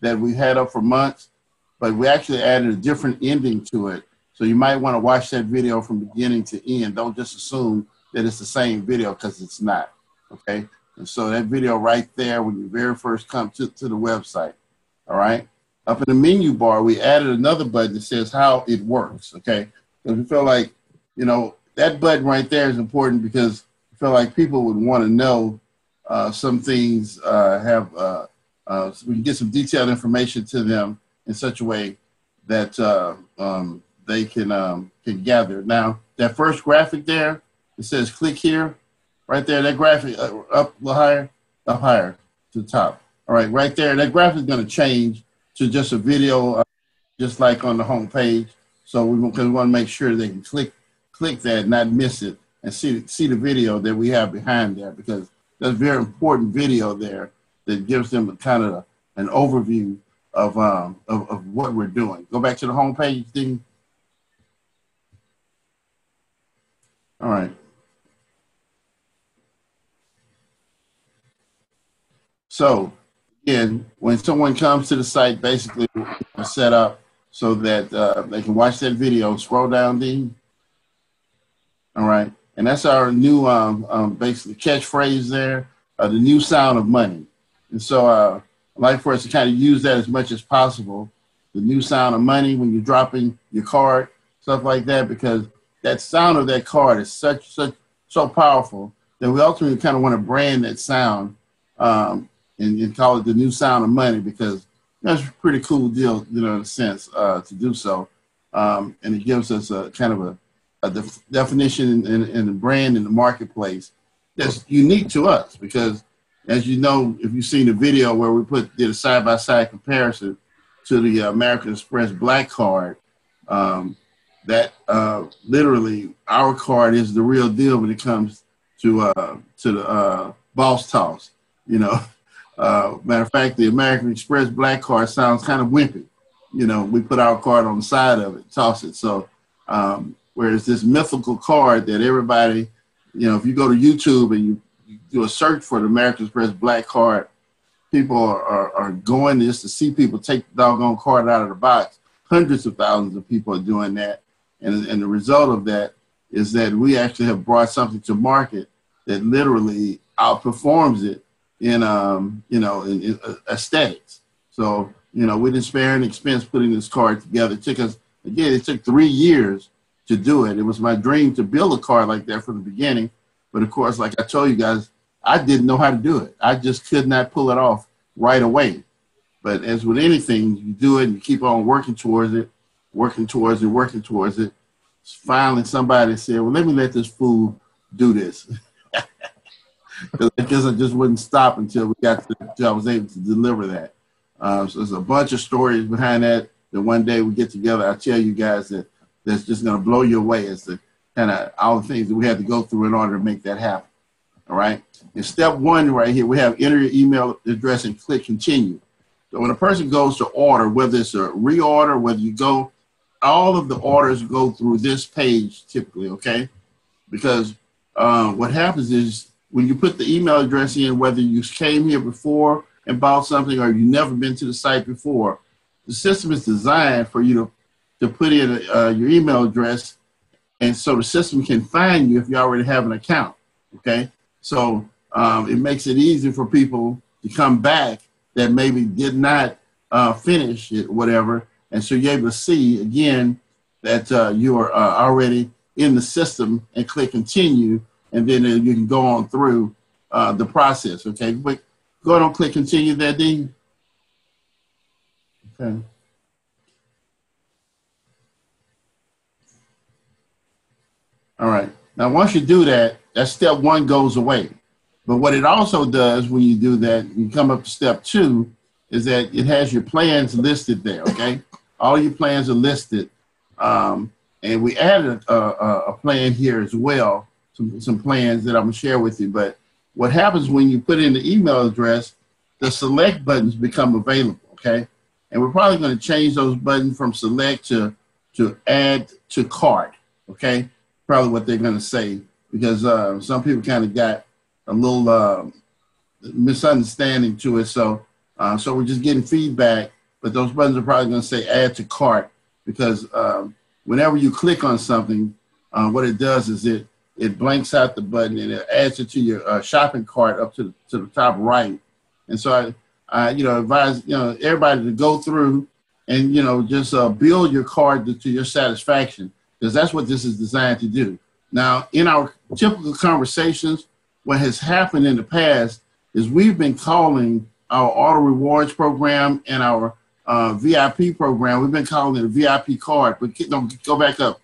that we had up for months, but we actually added a different ending to it. So you might want to watch that video from beginning to end. Don't just assume that it's the same video, because it's not, okay? And so that video right there, when you very first come to the website, all right? Up in the menu bar, we added another button that says how it works, okay? Because we feel like, you know, that button right there is important, because we feel like people would want to know some things, so we can get some detailed information to them in such a way that they can gather. Now, that first graphic there, it says click here, right there, that graphic up a little higher to the top. All right, right there, that graphic is going to change to just a video, just like on the home page. So we want to make sure they can click that, not miss it, and see the video that we have behind there, because that's a very important video there that gives them a kind of an overview of what we're doing. Go back to the home page, Dean. All right. So again, when someone comes to the site, basically we're set up so that they can watch that video. Scroll down, Dean. All right. And that's our new basically catchphrase there, the new sound of money. And so I'd like for us to kind of use that as much as possible, the new sound of money when you're dropping your card, stuff like that, because that sound of that card is so powerful that we ultimately kind of want to brand that sound and call it the new sound of money, because that's a pretty cool deal, you know, in a sense, to do so. And it gives us a kind of a definition and a brand in the marketplace that's unique to us, because as you know, if you've seen the video where we did a side-by-side comparison to the American Express Black Card, that literally our card is the real deal when it comes to the boss toss, you know. Matter of fact, the American Express Black Card sounds kind of wimpy. You know, we put our card on the side of it, toss it. So whereas this mythical card that everybody, you know, if you go to YouTube and you do a search for the American Express Black Card, people are going just to see people take the doggone card out of the box. Hundreds of thousands of people are doing that. And the result of that is that we actually have brought something to market that literally outperforms it in, you know, in aesthetics. So, you know, we didn't spare any expense putting this card together. It took us, again, it took 3 years to do it. It was my dream to build a card like that from the beginning. But of course, like I told you guys, I didn't know how to do it. I just could not pull it off right away. But as with anything, you do it and you keep on working towards it. Finally, somebody said, well, let me let this fool do this. Because I guess I just wouldn't stop until I was able to deliver that. So there's a bunch of stories behind that one day we get together, I'll tell you guys that's just going to blow you away as to kind of all the things that we had to go through in order to make that happen. All right. In step 1 right here, we have enter your email address and click continue. So when a person goes to order, whether it's a reorder, whether you go, all of the orders go through this page typically, okay? Because what happens is when you put the email address in, whether you came here before and bought something or you've never been to the site before, the system is designed for you to put in your email address, and so the system can find you if you already have an account, okay? So it makes it easy for people to come back that maybe did not finish it, whatever. And so you're able to see, again, that you are already in the system and click continue, and then you can go on through the process, okay? But go ahead and click continue there, Dean. Okay. All right. Now, once you do that, that step 1 goes away. But what it also does when you do that, you come up to step 2, is that it has your plans listed there, okay? All your plans are listed. And we added a plan here as well, some plans that I'm gonna share with you. But what happens when you put in the email address, the select buttons become available, okay? And we're probably gonna change those buttons from select to add to cart, okay? Probably what they're gonna say, because some people kind of got a little misunderstanding to it. So So we're just getting feedback, but those buttons are probably going to say add to cart, because whenever you click on something, what it does is it blanks out the button and it adds it to your shopping cart up to the top right. And so I advise everybody to go through and just build your cart to your satisfaction, because that's what this is designed to do. Now, in our typical conversations, what has happened in the past is we've been calling our auto rewards program and our VIP program, we've been calling it a VIP card, but don't go back up.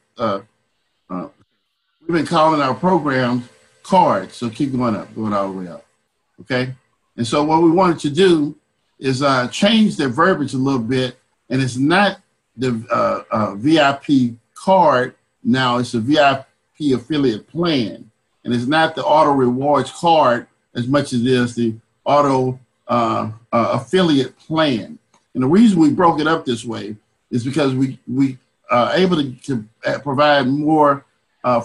We've been calling our programs cards, so keep going up, going all the way up, okay? And so what we wanted to do is change the verbiage a little bit, and it's not the VIP card now, it's a VIP affiliate plan. And it's not the auto rewards card as much as it is the auto affiliate plan. And the reason we broke it up this way is because we are able to provide more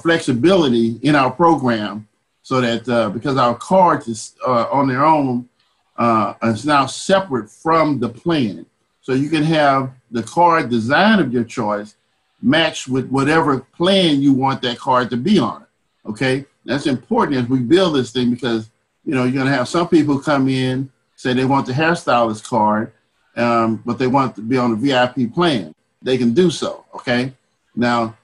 flexibility in our program, so that because our cards is on their own is now separate from the plan. So you can have the card design of your choice matched with whatever plan you want that card to be on it, okay? That's important as we build this thing, because you're going to have some people come in, say they want the hairstylist card, but they want to be on the VIP plan. They can do so, okay? Now,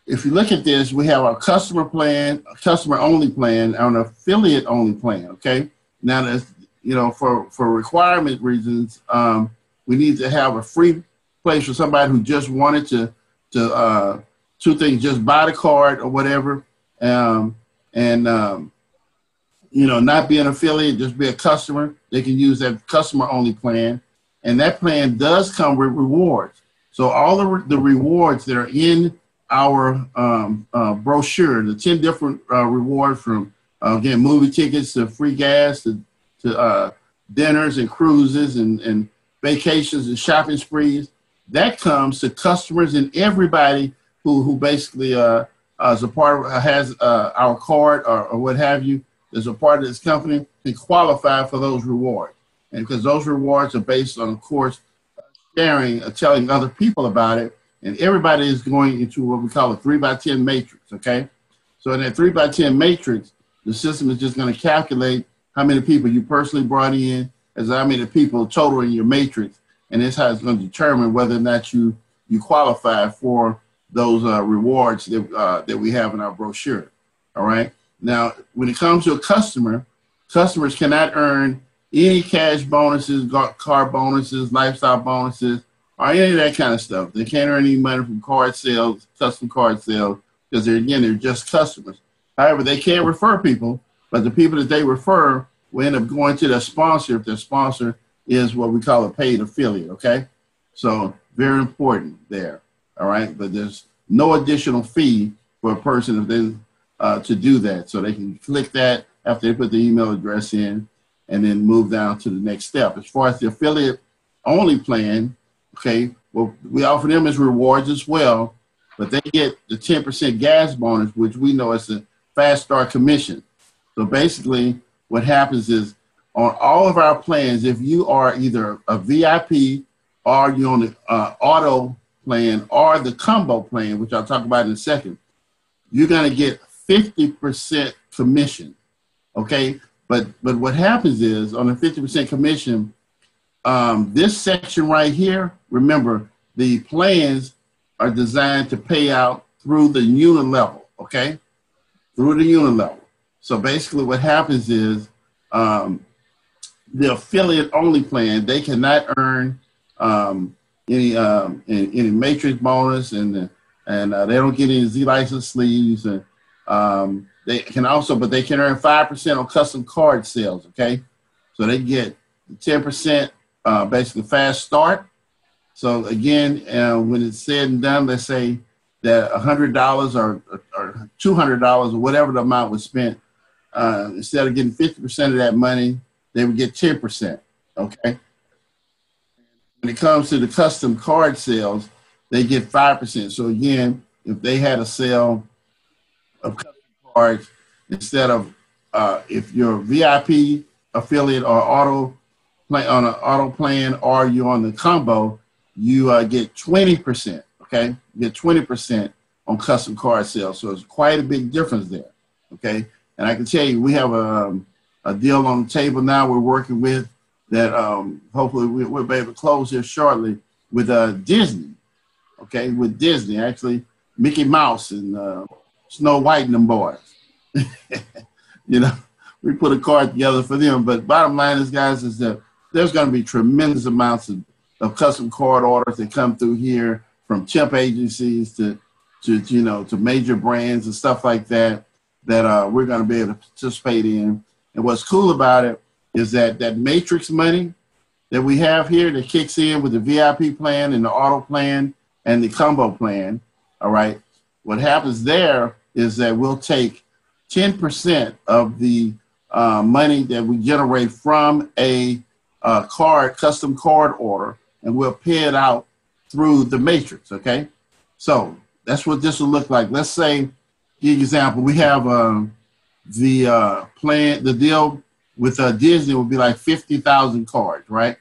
if you look at this, we have our customer plan, a customer-only plan, and an affiliate-only plan, okay? Now, that's, for requirement reasons, we need to have a free place for somebody who just wanted to two things, just buy the card or whatever, not be an affiliate, just be a customer. They can use that customer-only plan, and that plan does come with rewards. So all the rewards that are in our brochure, the 10 different rewards, from again, movie tickets to free gas to dinners and cruises and vacations and shopping sprees, that comes to customers and everybody who basically as a part of, has our card or what have you, as a part of this company, can qualify for those rewards. And because those rewards are based on, of course, sharing, telling other people about it, and everybody is going into what we call a 3x10 matrix, okay? So in that 3x10 matrix, the system is just going to calculate how many people you personally brought in, as how many people total in your matrix, and that's how it's going to determine whether or not you qualify for those rewards that we have in our brochure, all right? Now, when it comes to a customer, customers cannot earn any cash bonuses, car bonuses, lifestyle bonuses, or any of that kind of stuff. They can't earn any money from card sales, custom card sales, because they're just customers. However, they can refer people, but the people that they refer will end up going to their sponsor if their sponsor is what we call a paid affiliate, okay? So very important there, all right? But there's no additional fee for a person if they to do that. So they can click that after they put the email address in and then move down to the next step. As far as the affiliate only plan, okay, well, we offer them as rewards as well, but they get the 10% gas bonus, which we know is a fast start commission. So basically what happens is on all of our plans, if you are either a VIP or you're on the auto plan or the combo plan, which I'll talk about in a second, you're going to get 50% commission, okay? But what happens is on the 50% commission, this section right here, remember, the plans are designed to pay out through the unit level, okay? Through the unit level. So basically what happens is the affiliate only plan, they cannot earn any matrix bonus, and they don't get any Z license sleeves, and they can also, but they can earn 5% on custom card sales, okay? So they get 10% basically fast start. So again, when it's said and done, let's say that $100 or $200 or whatever the amount was spent, instead of getting 50% of that money, they would get 10%, okay? When it comes to the custom card sales, they get 5%. So again, if they had a sale of custom cards, instead of if you're VIP affiliate or auto on an auto plan or you're on the combo, you get 20%. Okay, you get 20% on custom card sales. So it's quite a big difference there. Okay, and I can tell you, we have a deal on the table now we're working with that hopefully we'll be able to close here shortly with Disney. Okay, with Disney, actually Mickey Mouse and Snow White and them boys. You know, we put a card together for them. But bottom line is, guys, is that there's going to be tremendous amounts of custom card orders that come through here from temp agencies to major brands and stuff like that we're going to be able to participate in. And what's cool about it is that matrix money that we have here that kicks in with the VIP plan and the auto plan and the combo plan, all right, what happens there is that we'll take 10% of the money that we generate from a custom card order, and we'll pay it out through the matrix, okay? So that's what this will look like. Let's say, give you an example, we have the deal with Disney would be like 50,000 cards, right?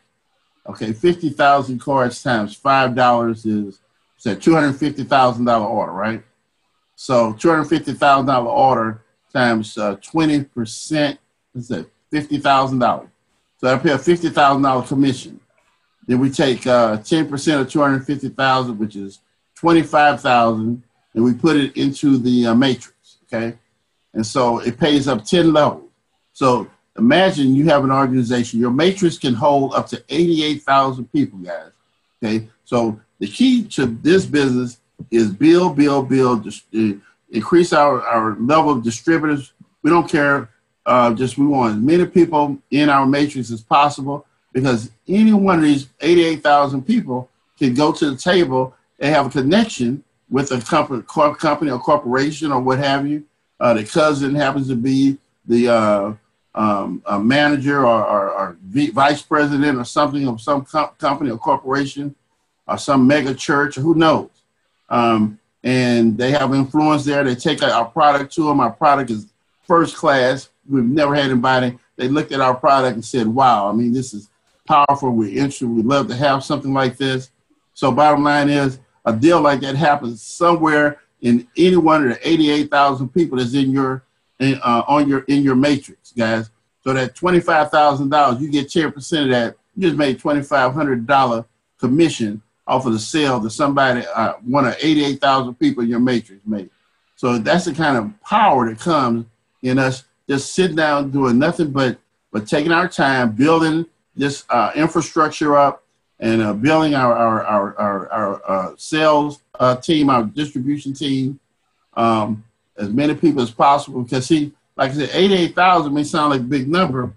Okay, 50,000 cards times $5 is a $250,000 order, right? So $250,000 order times 20%, is that $50,000. So I pay a $50,000 commission. Then we take 10% of 250,000, which is 25,000, and we put it into the matrix, okay? And so it pays up 10 levels. So imagine you have an organization. Your matrix can hold up to 88,000 people, guys, okay? So the key to this business is build, increase our level of distributors. We don't care, we want as many people in our matrix as possible, because any one of these 88,000 people can go to the table and have a connection with a company or corporation or what have you. The cousin happens to be the manager or vice president or something of some company or corporation or some mega church, or who knows. And they have influence there. They take our product to them. Our product is first class. We've never had anybody, they looked at our product and said, wow, I mean, this is powerful. We're interested. We'd love to have something like this. So bottom line is, a deal like that happens somewhere in any one of the 88,000 people that's in your matrix, guys. So that $25,000, you get 10% of that. You just made $2,500 commission off of the sale that somebody, one of 88,000 people in your matrix made. So that's the kind of power that comes in us just sitting down doing nothing but taking our time, building this infrastructure up, and building our sales team, our distribution team, as many people as possible. Because see, like I said, 88,000 may sound like a big number,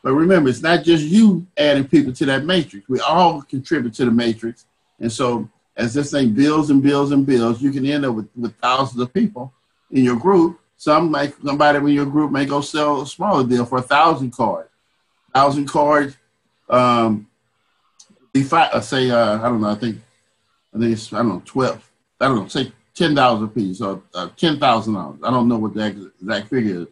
but remember, it's not just you adding people to that matrix. We all contribute to the matrix. And so as this thing builds and builds and builds, you can end up with thousands of people in your group. Somebody in your group may go sell a smaller deal for 1,000 cards. 1,000 cards, say, I don't know, I think it's, 12, say $10 a piece or $10,000. I don't know what the exact figure is.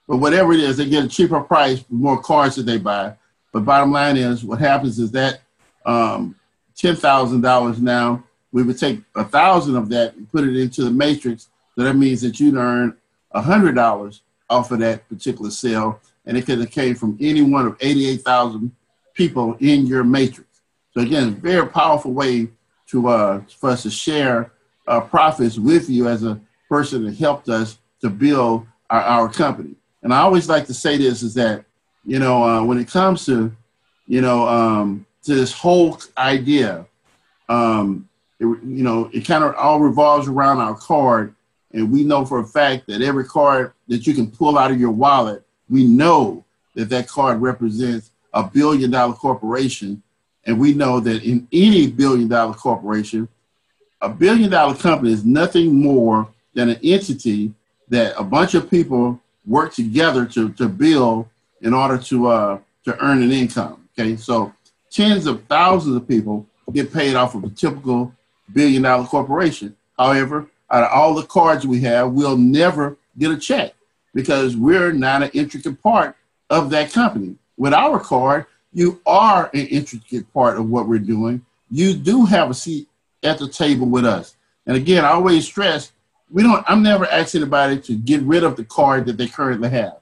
But whatever it is, they get a cheaper price for more cards that they buy. But bottom line is, what happens is that $10,000 now, we would take 1,000 of that and put it into the matrix. So that means that you'd earn $100 off of that particular sale. And it could have came from any one of 88,000 people in your matrix. So again, a very powerful way to for us to share profits with you as a person that helped us to build our company. And I always like to say this is that, when it comes to, to this whole idea, it kind of all revolves around our card. And we know for a fact that every card that you can pull out of your wallet, we know that card represents a $1 billion corporation. And we know that in any $1 billion corporation, a $1 billion company is nothing more than an entity that a bunch of people work together to build in order to earn an income. Okay, so tens of thousands of people get paid off of a typical $1 billion corporation. However, out of all the cards we have, we'll never get a check because we're not an intricate part of that company. With our card, you are an intricate part of what we're doing. You do have a seat at the table with us. And again, I always stress, I'm never asking anybody to get rid of the card that they currently have.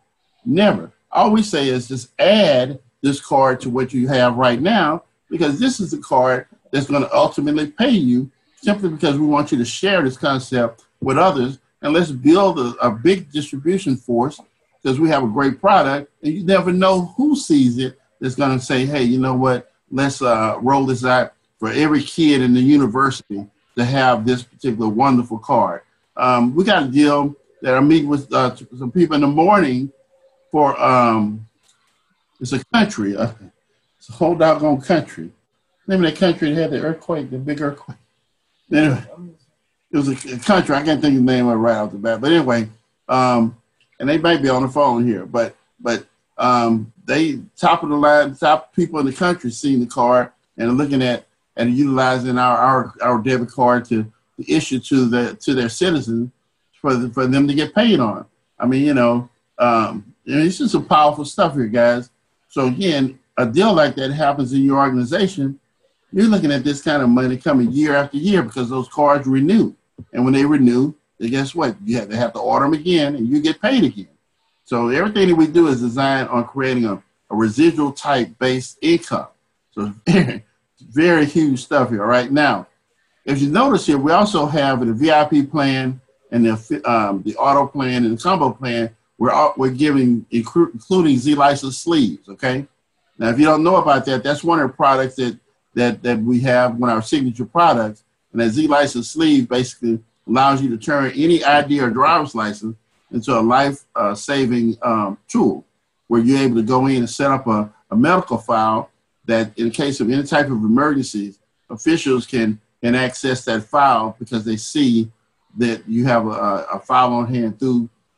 Never. I always say is just add this card to what you have right now, because this is the card that's going to ultimately pay you, simply because we want you to share this concept with others. And let's build a big distribution force, because we have a great product, and you never know who sees it that's going to say, hey, you know what, let's roll this out for every kid in the university to have this particular wonderful card. We got a deal that I'm meeting with some people in the morning for, it's a country, it's a whole doggone country. Name of that country that had the earthquake, the big earthquake. Anyway, it was a country, I can't think of the name of it right off the bat, but anyway, and they might be on the phone here, but they top of the line, top people in the country seeing the card and are looking at and utilizing our debit card to issue to their citizens for them to get paid on. I mean, it's just some powerful stuff here, guys. So again, a deal like that happens in your organization, you're looking at this kind of money coming year after year, because those cards renew. And when they renew, then guess what? They have to order them again, and you get paid again. So everything that we do is designed on creating a residual type based income. So very huge stuff here. All right. Now, if you notice here, we also have the VIP plan and the auto plan and the combo plan. We're giving, including Z license sleeves. Okay. Now, if you don't know about that, that's one of the products that we have, one of our signature products. And that Z license sleeve basically allows you to turn any ID or driver's license into a life-saving tool, where you're able to go in and set up a medical file that, in case of any type of emergencies, officials can access that file, because they see that you have a file on hand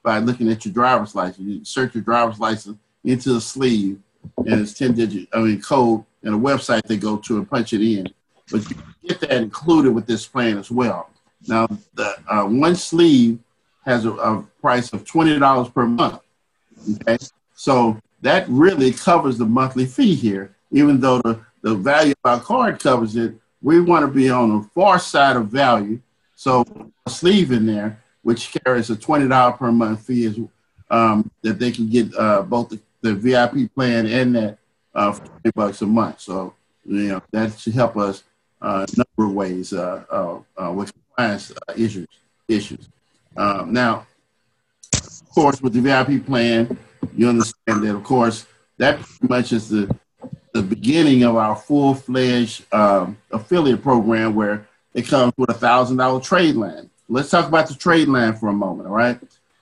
by looking at your driver's license. You insert your driver's license into the sleeve, and it's 10-digit code and a website they go to and punch it in. But you get that included with this plan as well. Now, the one sleeve has a price of $20 per month. Okay, so that really covers the monthly fee here. Even though the value of our card covers it, we want to be on the far side of value. So a sleeve in there, which carries a $20 per month fee, is that they can get both the VIP plan and that for $20 a month. So that should help us a number of ways with compliance issues. Now, of course, with the VIP plan, you understand that, of course, that pretty much is the beginning of our full-fledged affiliate program, where it comes with a $1,000 trade line. Let's talk about the trade line for a moment, all right?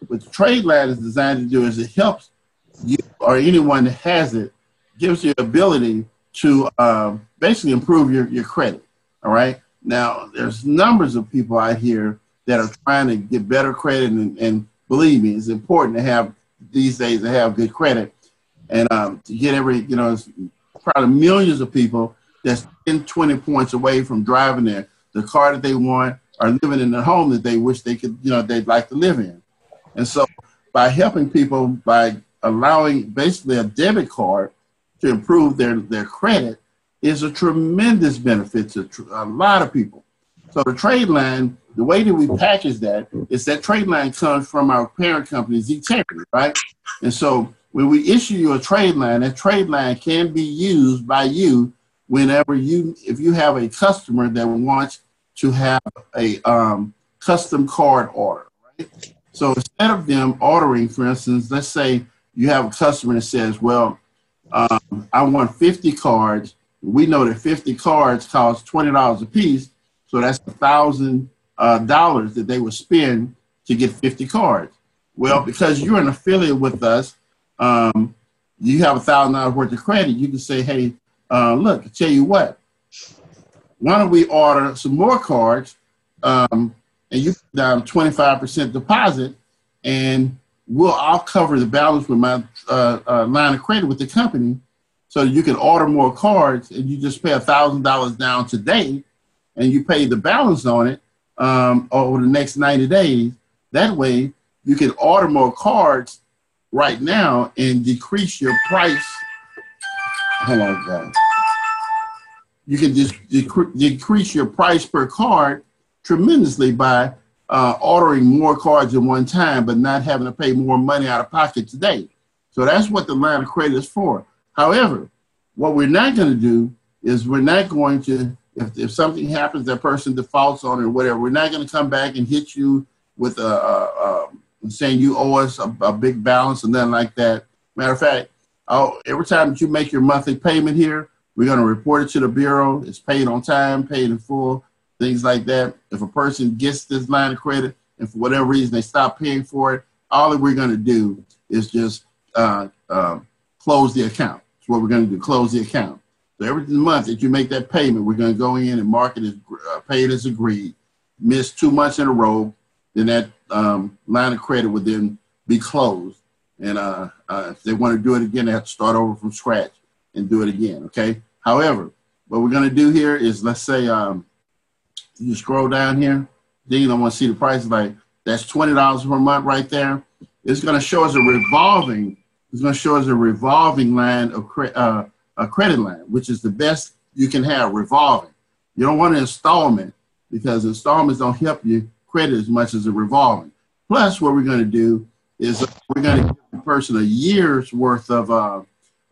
What the trade line is designed to do is it helps you, or anyone that has it, gives you the ability to basically improve your credit, all right? Now, there's numbers of people out here that are trying to get better credit, and believe me, it's important to have these days to have good credit, and to get it's probably millions of people that's 10, 20 points away from driving the car that they want, or living in the home that they wish they could, they'd like to live in. And so by helping people, by allowing basically a debit card to improve their credit, is a tremendous benefit to a lot of people. So the trade line, the way that we package that is that trade line comes from our parent company, Ztegrity, right? And so when we issue you a trade line, that trade line can be used by you whenever if you have a customer that wants to have a custom card order, right? So instead of them ordering, for instance, let's say you have a customer that says, well, I want 50 cards. We know that 50 cards cost $20 a piece. So that's $1,000 that they would spend to get 50 cards. Well, because you're an affiliate with us, you have $1,000 worth of credit. You can say, hey, look, I tell you what, why don't we order some more cards, and you put down 25% deposit, and I'll cover the balance with my line of credit with the company, so you can order more cards, and you just pay $1,000 down today, and you pay the balance on it over the next 90 days. That way, you can order more cards right now and decrease your price hold on, guys. You can just decrease your price per card tremendously by ordering more cards at one time, but not having to pay more money out of pocket today. So that's what the line of credit is for. However, what we're not going to do is we're not going to, if something happens, that person defaults on it or whatever, we're not going to come back and hit you with saying you owe us a big balance or nothing like that. Matter of fact, every time that you make your monthly payment here, we're going to report it to the Bureau. It's paid on time, paid in full, things like that. If a person gets this line of credit and for whatever reason they stop paying for it, all that we're going to do is just close the account. That's what we're going to do, close the account. So every month that you make that payment, we're going to go in and mark it as paid as agreed. Miss 2 months in a row, then that line of credit would then be closed. And if they want to do it again, they have to start over from scratch and do it again, okay? However, what we're going to do here is, let's say you scroll down here, then you don't want to see the price, like that's $20 per month right there. It's going to show us a revolving line of a credit line, which is the best you can have, revolving. You don't want an installment because installments don't help you credit as much as a revolving. Plus, what we're going to do is we're going to give the person a year's worth of,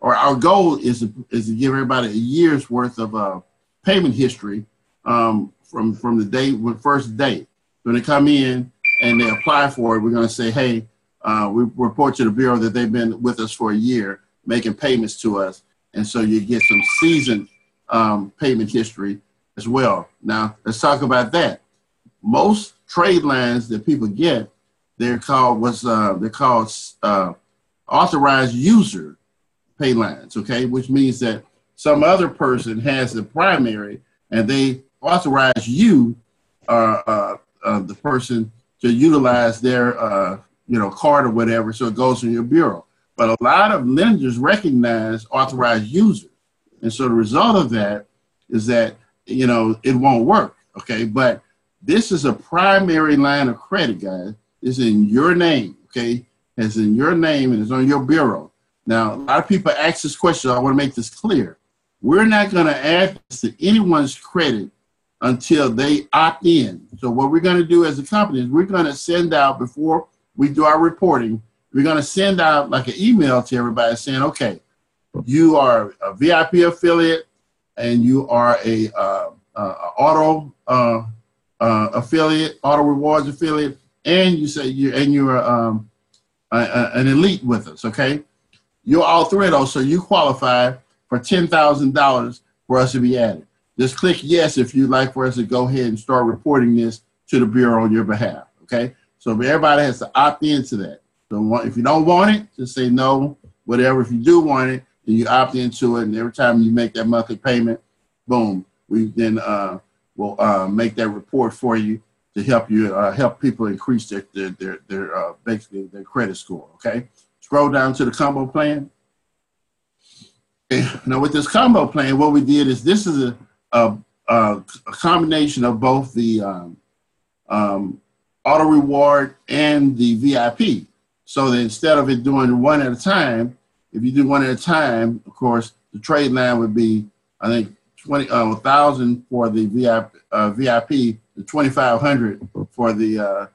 or our goal is to give everybody a year's worth of payment history from the day, first day. When they come in and they apply for it, we're going to say, hey, we report to the Bureau that they've been with us for a year, making payments to us. And so you get some seasoned payment history as well. Now, let's talk about that. Most trade lines that people get, they're called authorized user pay lines, okay? Which means that some other person has the primary and they authorize you, the person, to utilize their card or whatever, so it goes in your bureau. But a lot of lenders recognize authorized users. And so the result of that is that, it won't work, okay? But this is a primary line of credit, guys. It's in your name, okay? It's in your name and it's on your bureau. Now, a lot of people ask this question. I want to make this clear. We're not going to add this to anyone's credit until they opt in. So what we're going to do as a company is we're going to send out, before we do our reporting, we're going to send out like an email to everybody saying, okay, you are a VIP affiliate and you are a auto affiliate, auto rewards affiliate, and you say you're an elite with us, okay? You're all three of those, so you qualify for $10,000 for us to be added. Just click yes if you'd like for us to go ahead and start reporting this to the Bureau on your behalf, okay? So everybody has to opt into that. So if you don't want it, just say no, whatever. If you do want it, then you opt into it, and every time you make that monthly payment, boom, we then will make that report for you to help you help people increase their basically their credit score, okay? Scroll down to the combo plan. Okay. Now with this combo plan, what we did is this is a combination of both the auto reward and the VIP. So that instead of it doing one at a time, if you do one at a time, of course, the trade line would be, I think, 1,000 for the VIP, the 2,500 for the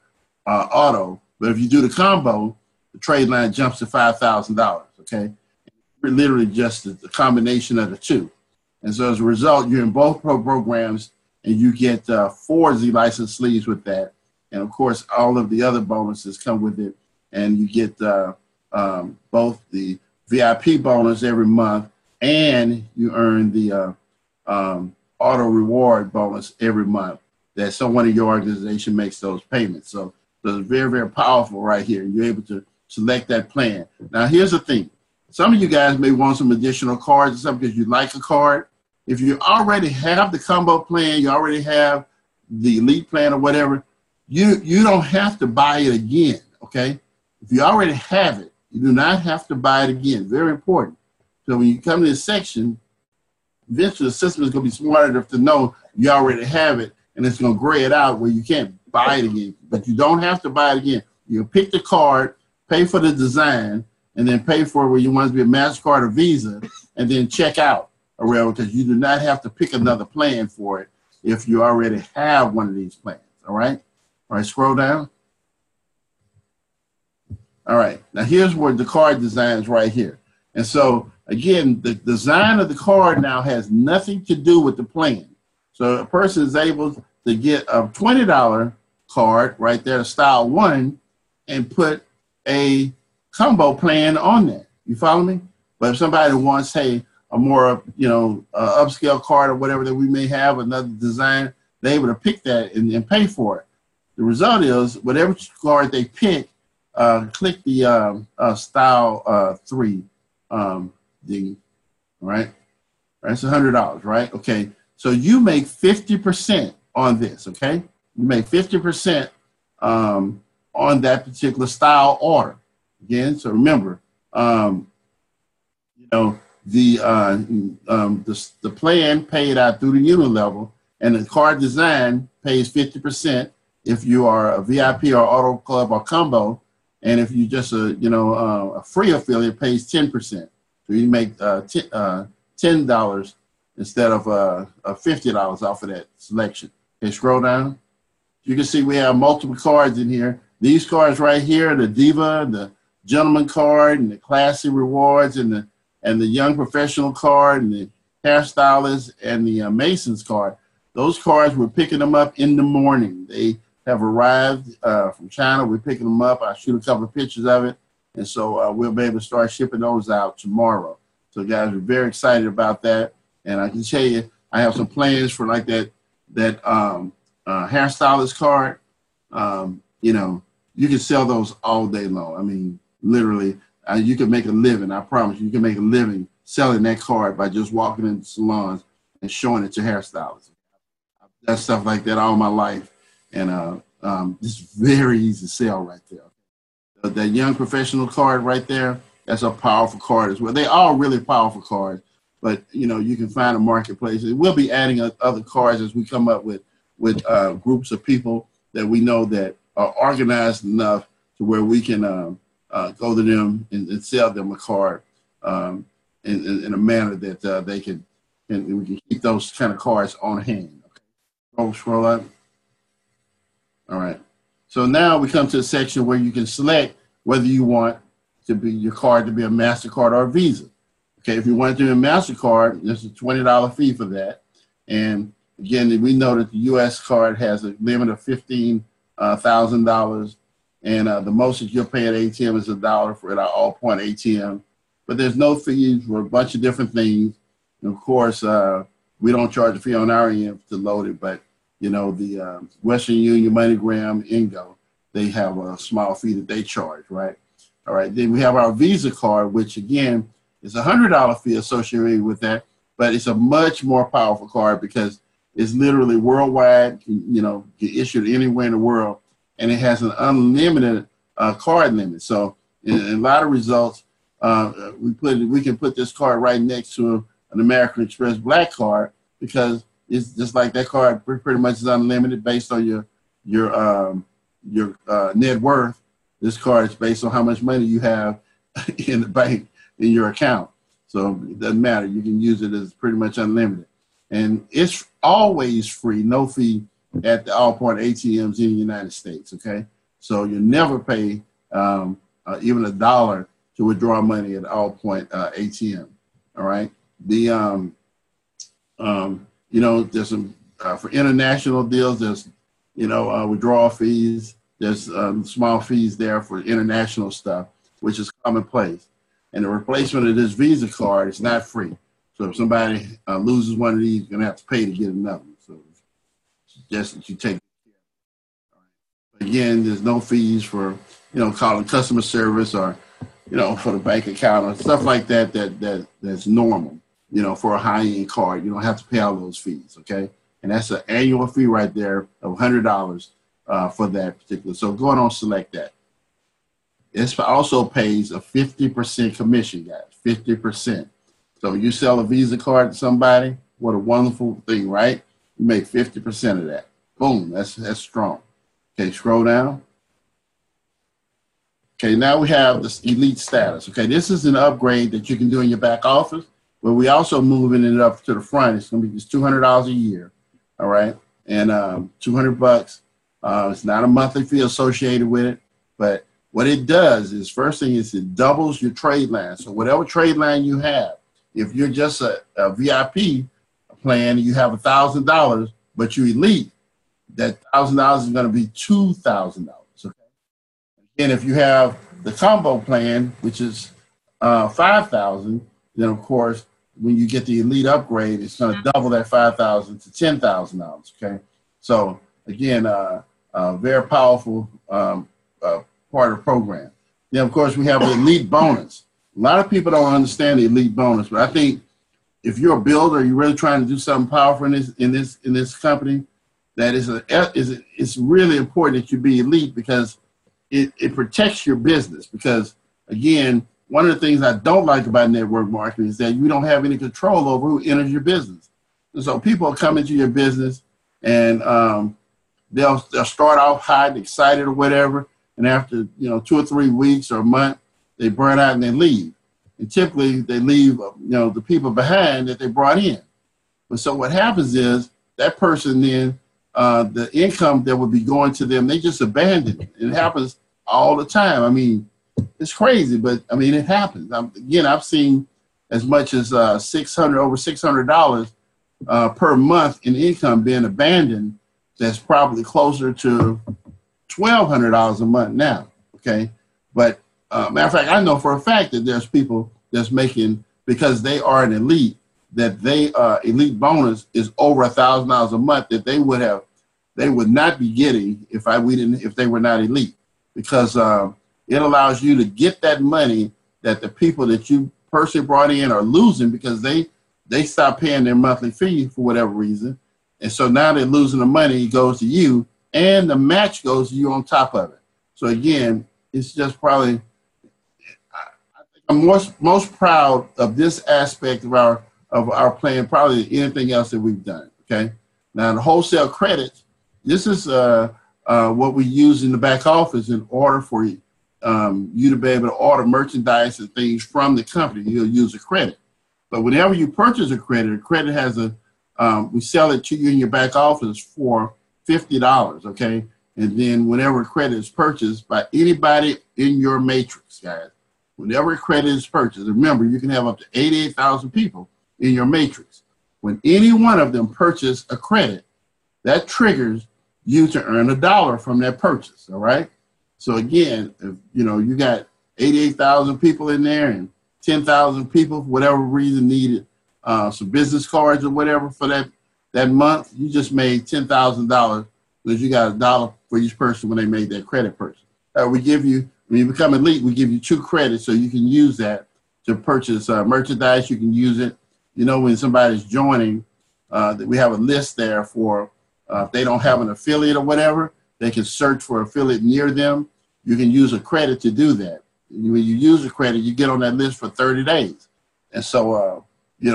auto. But if you do the combo, the trade line jumps to $5,000. Okay, literally just the combination of the two. And so as a result, you're in both programs, and you get 4 Z license sleeves with that. And of course, all of the other bonuses come with it, and you get both the VIP bonus every month, and you earn the auto reward bonus every month that someone in your organization makes those payments. So it's very, very powerful right here. You're able to select that plan. Now, here's the thing. Some of you guys may want some additional cards or something because you like a card. If you already have the combo plan, you already have the elite plan or whatever, you don't have to buy it again, okay? If you already have it, you do not have to buy it again. Very important. So when you come to this section, eventually the system is going to be smart enough to know you already have it, and it's going to gray it out where you can't buy it again. But you don't have to buy it again. You pick the card, pay for the design, and then pay for it where you want it to be a MasterCard or Visa, and then check out a railroad, because you do not have to pick another plan for it if you already have one of these plans. All right. All right. Scroll down. All right. Now here's where the card design is right here. And so again, the design of the card now has nothing to do with the plan. So a person is able to get a $20 card right there, style 1, and put a combo plan on that. You follow me? But if somebody wants, hey, a more, upscale card or whatever that we may have, another design, they're able to pick that and pay for it. The result is whatever card they pick, click the style 3 D, right? That's $100, right? Okay, so you make 50% on this, okay? You make 50% on that particular style order. Again, so remember, the plan paid out through the unit level, and the card design pays 50% if you are a VIP or Auto Club or Combo, and if you just a free affiliate, pays 10%. So you make $10 instead of $50 off of that selection. Okay, scroll down. You can see we have multiple cards in here. These cards right here, the Diva, the Gentleman card, and the Classy Rewards, and the Young Professional card, and the Hairstylist, and the Masons card. Those cards, we're picking them up in the morning. They have arrived from China. We're picking them up. I'll shoot a couple of pictures of it. And so we'll be able to start shipping those out tomorrow. So guys, we're very excited about that. And I can tell you, I have some plans for like that hairstylist card. You can sell those all day long. I mean, literally, you can make a living. I promise you can make a living selling that card by just walking into salons and showing it to hairstylists. I've done stuff like that all my life. And it's very easy to sell right there. That Young Professional card right there, that's a powerful card as well. They are really powerful cards, but you can find a marketplace. We'll be adding other cards as we come up with groups of people that we know that are organized enough to where we can go to them and sell them a card in a manner that they can, and we can keep those kind of cards on hand. Okay. Scroll up. All right. So now we come to a section where you can select whether you want to be your card to be a MasterCard or a Visa. Okay, if you want to do a MasterCard, there's a $20 fee for that. And again, we know that the U.S. card has a limit of $15,000, and the most that you'll pay at ATM is $1 for our all-point ATM. But there's no fees for a bunch of different things. And of course, we don't charge a fee on our end to load it, but the Western Union, MoneyGram, Ingo, they have a small fee that they charge, right? All right, then we have our Visa card, which again is a $100 fee associated with that, but it's a much more powerful card because it's literally worldwide, get issued anywhere in the world, and it has an unlimited card limit. So in a lot of results, we can put this card right next to an American Express Black card because it's just like that card pretty much is unlimited based on your net worth. This card is based on how much money you have in the bank in your account. So it doesn't matter. You can use it as pretty much unlimited. And it's always free, no fee at the all-point ATMs in the United States, okay? So you never pay even $1 to withdraw money at all-point ATM, all right? There's some, for international deals, there's, withdrawal fees. There's small fees there for international stuff, which is commonplace. And the replacement of this Visa card is not free. So if somebody loses one of these, you're going to have to pay to get another one. So suggest that you take it. All right. Again, there's no fees for, calling customer service or, for the bank account or stuff like that, that's normal, for a high-end card. You don't have to pay all those fees, okay? And that's an annual fee right there of $100 for that particular. So go on and select that. It also pays a 50% commission, guys, 50%. So you sell a Visa card to somebody, what a wonderful thing, right? You make 50% of that. Boom, that's strong. Okay, scroll down. Okay, now we have this elite status. Okay, this is an upgrade that you can do in your back office, but we also moving it up to the front. It's going to be just $200 a year, all right, and $200. It's not a monthly fee associated with it, but what it does is, first thing is it doubles your trade line. So whatever trade line you have, if you're just a VIP plan, you have $1,000, but you're elite, that $1,000 is going to be $2,000. Okay. And if you have the combo plan, which is $5,000, then of course when you get the elite upgrade, it's going to double that $5,000 to $10,000. Okay. So again, very powerful part of the program. Then of course we have the elite bonus. A lot of people don't understand the elite bonus, but I think if you're a builder, you're really trying to do something powerful in this company, that it's really important that you be elite, because it protects your business. Because again, one of the things I don't like about network marketing is that you don't have any control over who enters your business. And so people come into your business and they'll start off hot and excited or whatever, and after 2 or 3 weeks or a month, they burn out and they leave. And typically they leave the people behind that they brought in. But so what happens is that person then, the income that would be going to them, they just abandon it. It happens all the time. I mean, it's crazy, but I mean, it happens. Again, I've seen as much as over $600 per month in income being abandoned. That's probably closer to $1,200 a month now. Okay, but matter of fact, I know for a fact that there's people that's making, because they are an elite, that they elite bonus is over $1,000 a month that they would not be getting if they were not elite, because it allows you to get that money that the people that you personally brought in are losing, because they stop paying their monthly fee for whatever reason, and so now they're losing the money. It goes to you, and the match goes to you on top of it. So again, it's just probably, I'm most proud of this aspect of our plan, probably anything else that we've done. Okay. Now the wholesale credits, this is what we use in the back office in order for you to be able to order merchandise and things from the company. You'll use a credit, but whenever you purchase a credit has we sell it to you in your back office for $50. Okay. And then whenever a credit is purchased by anybody in your matrix, guys, whenever a credit is purchased, remember, you can have up to 88,000 people in your matrix. When any one of them purchase a credit, that triggers you to earn $1 from that purchase. All right. So again, if you got 88,000 people in there and 10,000 people, for whatever reason, needed some business cards or whatever for that month, you just made $10,000 because you got $1 for each person when they made that credit purchase. We give you, when you become elite, we give you 2 credits so you can use that to purchase merchandise. You can use it, when somebody's joining, that we have a list there for if they don't have an affiliate or whatever, they can search for affiliate near them. You can use a credit to do that. When you use a credit, you get on that list for 30 days. And so,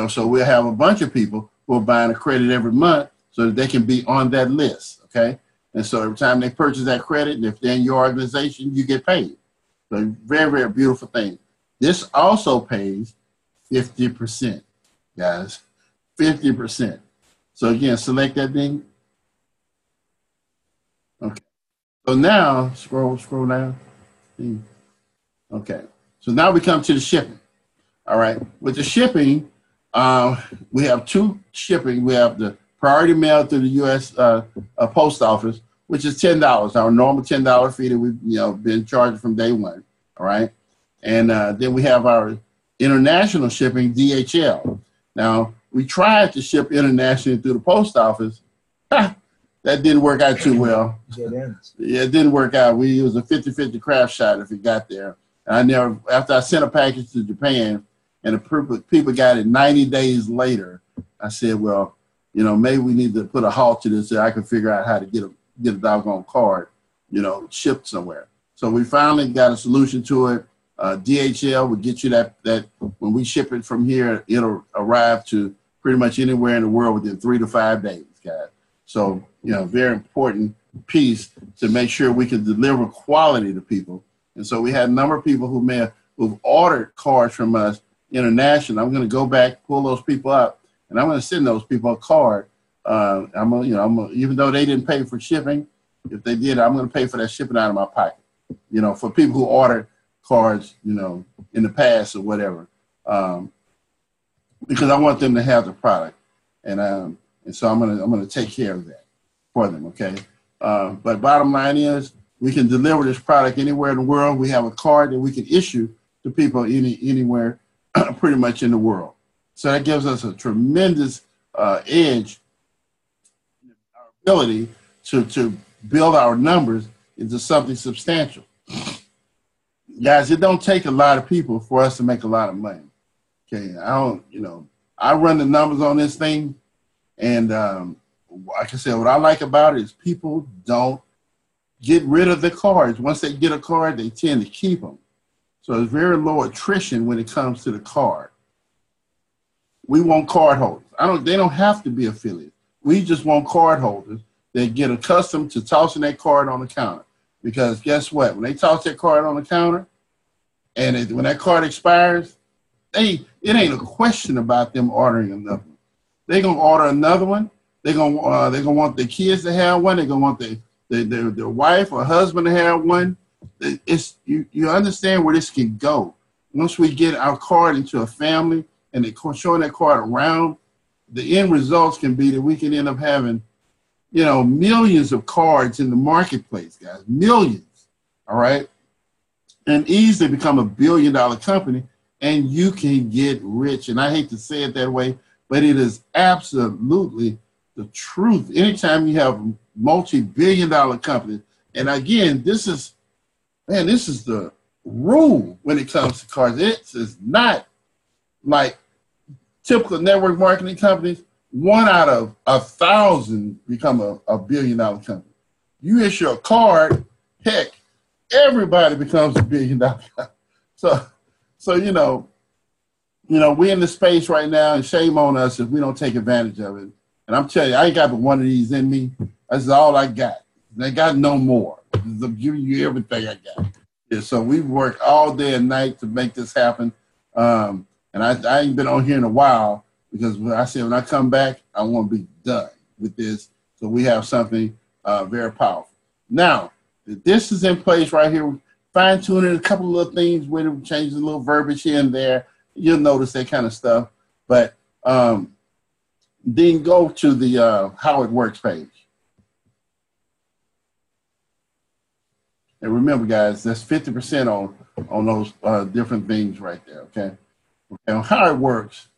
so we'll have a bunch of people who are buying a credit every month so that they can be on that list. Okay. And so every time they purchase that credit, and if they're in your organization, you get paid. So very, very beautiful thing. This also pays 50%, guys, 50%. So again, select that thing. Okay. So now scroll down. Okay. So now we come to the shipping. All right. With the shipping, we have 2 shipping. We have the priority mail through the U.S. Post Office, which is $10, our normal $10 fee that we've been charging from day one. All right. And then we have our international shipping, DHL. Now, we tried to ship internationally through the post office. That didn't work out too well. Yeah, it didn't work out. It was a 50-50 crap shot if it got there. And after I sent a package to Japan and the people got it 90 days later, I said, well, maybe we need to put a halt to this so I can figure out how to get a doggone card, shipped somewhere. So we finally got a solution to it. DHL will get you that when we ship it from here, it'll arrive to pretty much anywhere in the world within 3 to 5 days, guys. So, very important piece to make sure we can deliver quality to people. And so we had a number of people who've ordered cards from us international. I'm going to go back, pull those people up, and I'm going to send those people a card. Even though they didn't pay for shipping, if they did, I'm going to pay for that shipping out of my pocket. For people who ordered cards, in the past or whatever, because I want them to have the product, and so I'm gonna take care of that for them. Okay, but bottom line is we can deliver this product anywhere in the world. We have a card that we can issue to people anywhere, pretty much in the world. So that gives us a tremendous edge, our ability to build our numbers into something substantial. Guys, it don't take a lot of people for us to make a lot of money. Okay, I run the numbers on this thing, and like I said, what I like about it is people don't get rid of the cards. Once they get a card, they tend to keep them. So there's very low attrition when it comes to the card. We want card holders. They don't have to be affiliates. We just want card holders that get accustomed to tossing that card on the counter. Because guess what? When they toss that card on the counter, and when that card expires, it ain't a question about them ordering another one. They're gonna order another one. They're gonna want their kids to have one. They're gonna want their wife or husband to have one. You understand where this can go. Once we get our card into a family and they're showing that card around, the end results can be that we can end up having millions of cards in the marketplace, guys, millions, all right? And easily become a billion-dollar company, and you can get rich. And I hate to say it that way, but it is absolutely the truth. Anytime you have multi-billion-dollar companies, and again, this is the rule when it comes to cards. It is not like typical network marketing companies. 1 out of 1,000 become a billion-dollar company. You issue a card, heck, everybody becomes a billion-dollar company. So we're in the space right now, and shame on us if we don't take advantage of it. And I'm telling you, I ain't got but one of these in me. That's all I got. I got no more. I'm giving you everything I got. Yeah, so we work all day and night to make this happen. And I ain't been on here in a while, because when I come back, I want to be done with this. So we have something very powerful. Now, this is in place right here. Fine-tuning a couple of little things with it, changing a little verbiage here and there. You'll notice that kind of stuff. But then go to the How It Works page. And remember, guys, that's 50% on those different things right there, okay? And How It Works,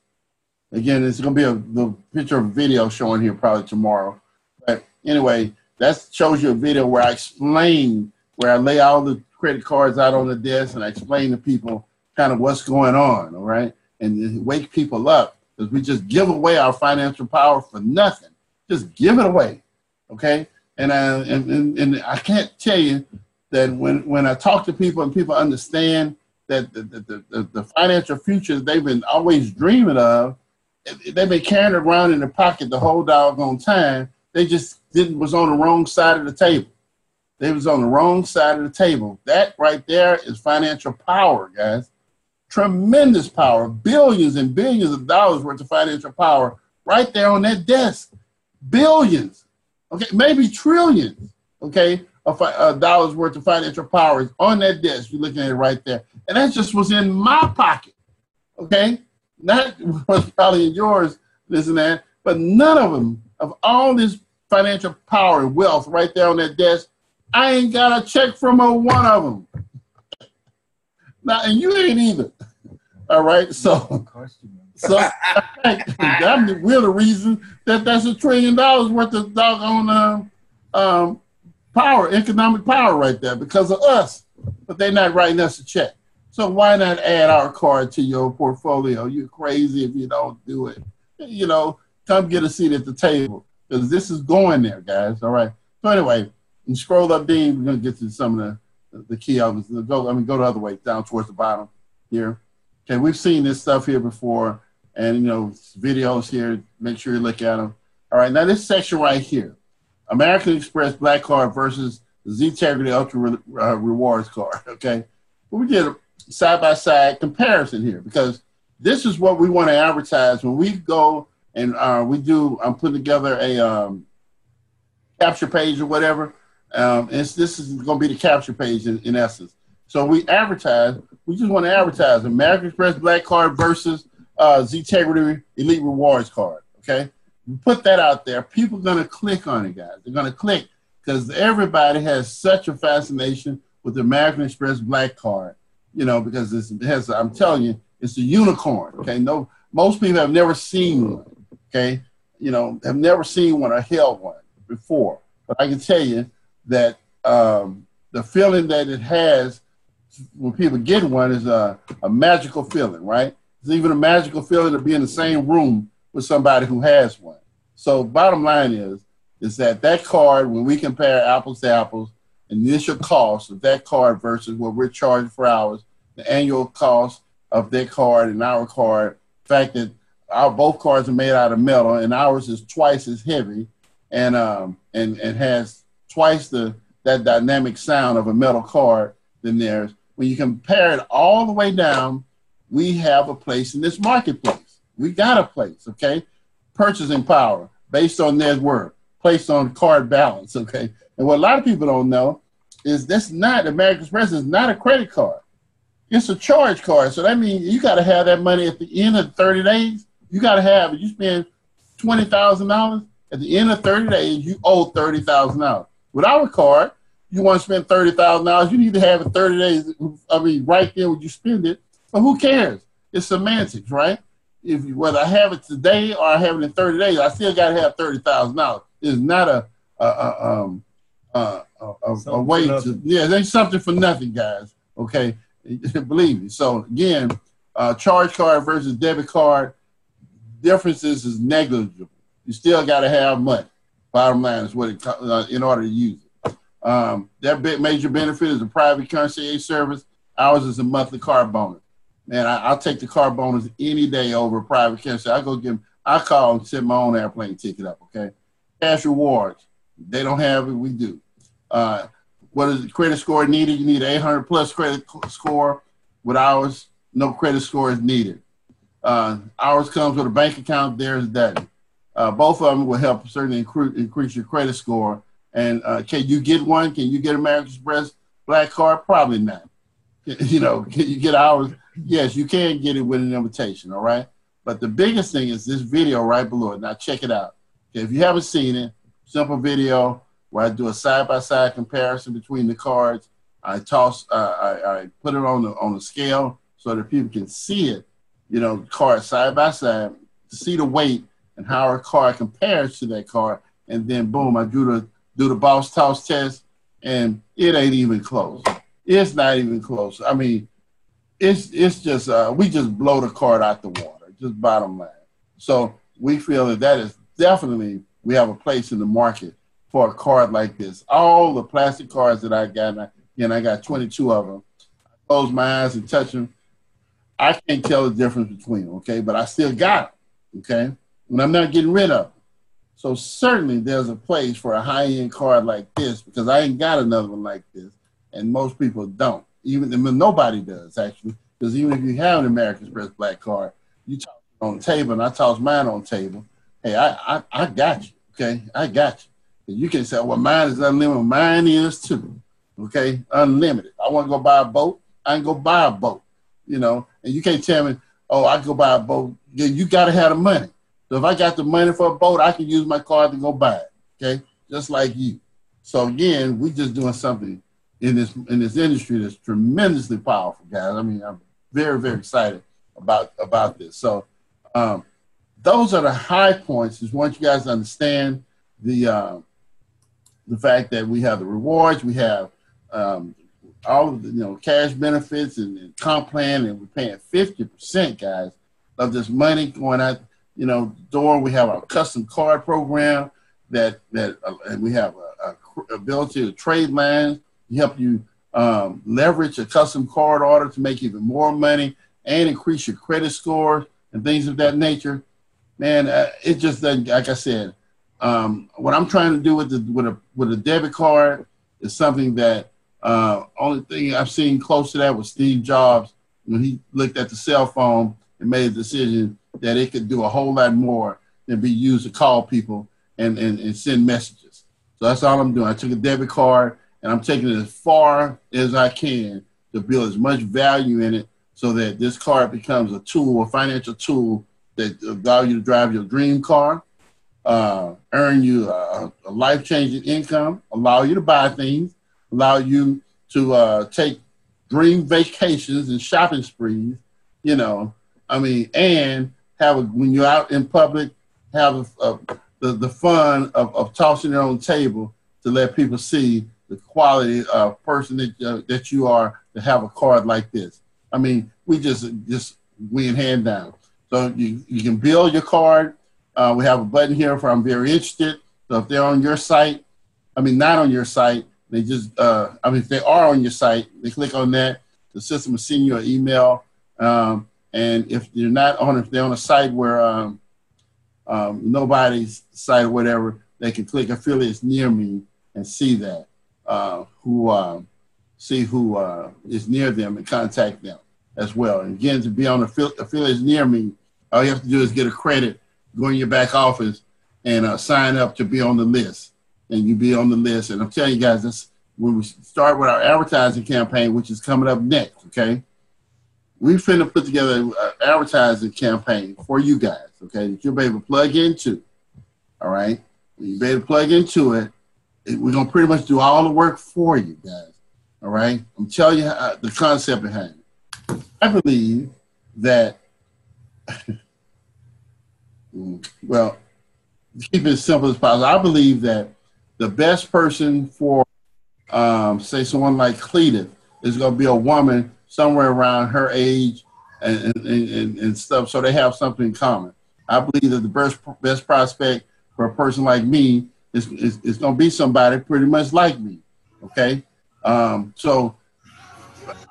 again, it's going to be a little picture of a video showing here probably tomorrow. But anyway, that shows you a video where I explain, where I lay all the credit cards out on the desk and I explain to people kind of what's going on, all right? And wake people up, because we just give away our financial power for nothing. Just give it away, okay? And I can't tell you that when I talk to people and people understand that the financial future they've been always dreaming of, they've been carrying it around in their pocket the whole doggone time. They just was on the wrong side of the table. They was on the wrong side of the table. That right there is financial power, guys. Tremendous power, billions and billions of dollars worth of financial power right there on that desk. Billions, okay, maybe trillions, okay, of dollars worth of financial power is on that desk. You're looking at it right there. And that just was in my pocket, okay? Not was probably in yours, this and that, but none of them, of all this financial power and wealth right there on that desk, I ain't got a check from one of them. Now, and you ain't either. All right, so we're the reason that that's $1 trillion worth of doggone power, economic power right there because of us. But they're not writing us a check. So why not add our card to your portfolio? You're crazy if you don't do it. You know, come get a seat at the table because this is going there, guys. All right. So anyway, and scroll up, Dean. We're gonna get to some of the key elements. Go the other way, down towards the bottom here. Okay, we've seen this stuff here before, and you know, videos here. Make sure you look at them. All right, now this section right here, American Express Black Card versus the Ztegrity Ultra Rewards card. Okay, but we did a side-by-side comparison here because this is what we want to advertise when we go and I'm putting together a capture page or whatever. This is going to be the capture page in essence. So we advertise. We just want to advertise American Express Black Card versus Ztegrity Elite Rewards card. Okay, we put that out there. People are going to click on it, guys. They're going to click because everybody has such a fascination with the American Express Black Card. You know, because it has. I'm telling you, it's a unicorn. Okay, no, most people have never seen one. Okay, you know, have never seen one or held one before. But I can tell you that the feeling that it has when people get one is a magical feeling, right? It's even a magical feeling to be in the same room with somebody who has one. So bottom line is that card, when we compare apples to apples, initial cost of that card versus what we're charging for ours, the annual cost of their card and our card, the fact that both cards are made out of metal and ours is twice as heavy and has twice that dynamic sound of a metal card than theirs. When you compare it all the way down, we have a place in this marketplace. We got a place, okay? Purchasing power based on their word, placed on card balance, okay? And what a lot of people don't know is American Express is not a credit card. It's a charge card. So that means you got to have that money at the end of 30 days. You got to have, if you spend $20,000, at the end of 30 days, you owe $30,000. With our card, you want to spend $30,000, you need to have it 30 days. I mean, right there when you spend it. But who cares? It's semantics, right? Whether I have it today or I have it in 30 days, I still got to have $30,000. It's not a way to, there's something for nothing, guys. Okay, believe me. So again, charge card versus debit card, differences is negligible. You still got to have money. Bottom line is what in order to use it. Their major benefit is a private concierge service. Ours is a monthly card bonus. Man, I'll take the card bonus any day over a private concierge. I call and set my own airplane ticket up, okay? Cash rewards. They don't have it, we do. What is the credit score needed? You need an 800 plus credit score. With ours, no credit score is needed. Ours comes with a bank account, theirs doesn't. Both of them will help certainly increase your credit score. And can you get one? Can you get American Express Black Card? Probably not. You know, can you get ours? Yes, you can get it with an invitation, all right? But the biggest thing is this video right below it. Now check it out. Okay, if you haven't seen it, simple video where I do a side-by-side comparison between the cards. I put it on the scale so that people can see it, you know, card side-by-side, to see the weight and how our card compares to that card. And then boom, I do the boss toss test and it ain't even close. It's not even close. I mean, it's just, we just blow the card out the water, just bottom line. So we feel that is definitely, we have a place in the market for a card like this. All the plastic cards that I got, and I got 22 of them. I close my eyes and touch them. I can't tell the difference between them, okay? But I still got them, okay? And I'm not getting rid of them. So certainly there's a place for a high-end card like this because I ain't got another one like this, and most people don't. Nobody does, actually, because even if you have an American Express Black Card, you toss it on the table, and I toss mine on the table. Hey, I got you, okay? I got you. And you can say, well, mine is unlimited. Mine is too, okay? Unlimited. I want to go buy a boat. I can go buy a boat, you know? And you can't tell me, oh, I can go buy a boat. You got to have the money. So if I got the money for a boat, I can use my card to go buy it, okay? Just like you. So again, we're just doing something in this industry that's tremendously powerful, guys. I mean, I'm very, very excited about this. So those are the high points. Is once you guys understand the fact that we have the rewards, we have all of the cash benefits and comp plan, and we're paying 50%, guys, of this money going out door. We have our custom card program and we have a ability to trade lines. We help you leverage a custom card order to make even more money and increase your credit score and things of that nature. Man, it just doesn't, like I said, what I'm trying to do with a debit card is something that only thing I've seen close to that was Steve Jobs when he looked at the cell phone and made a decision that it could do a whole lot more than be used to call people and send messages. So that's all I'm doing. I took a debit card and I'm taking it as far as I can to build as much value in it so that this card becomes a tool, a financial tool that allows you to drive your dream car, earn you a life-changing income, allow you to buy things, allow you to take dream vacations and shopping sprees, you know, I mean, and when you're out in public, have the fun of tossing it on the table to let people see the quality of person that you are to have a card like this. I mean, we just win hand down. So you can build your card. We have a button here for I'm very interested. So if they're on your site, I mean, not on your site, they just, if they are on your site, they click on that. The system will send you an email. And if you're not on, if they're on a site where nobody's site or whatever, they can click affiliates near me and see that, see who is near them and contact them as well. And again, to be on affiliates near me, all you have to do is get a credit, go in your back office and sign up to be on the list. And you be on the list. And I'm telling you guys, this when we start with our advertising campaign, which is coming up next, okay? We finna put together an advertising campaign for you guys, okay, that you'll be able to plug into, all right? When you be able to plug into it, we're going to pretty much do all the work for you guys, all right? I'm telling you the concept behind it. I believe that, well, to keep it as simple as possible, I believe that the best person for, say, someone like Cleta is going to be a woman somewhere around her age and stuff, so they have something in common. I believe that the best prospect for a person like me is going to be somebody pretty much like me, okay? So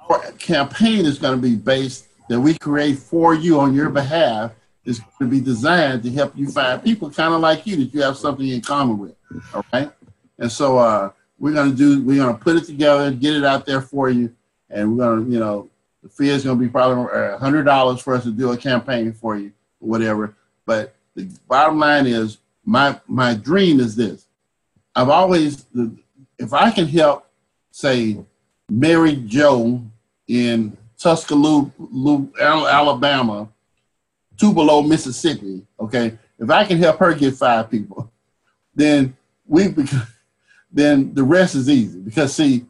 our campaign is going to be based that we create for you on your behalf is going to be designed to help you find people kind of like you that you have something in common with, all right? And so we're going to put it together, get it out there for you, and we're going to, the fee is going to be probably $100 for us to do a campaign for you or whatever. But the bottom line is my dream is this. I've always, if I can help, say, Mary Jo in Tuscaloosa, Alabama, Tupelo, Mississippi, okay, if I can help her get 5 people, then then the rest is easy. Because see,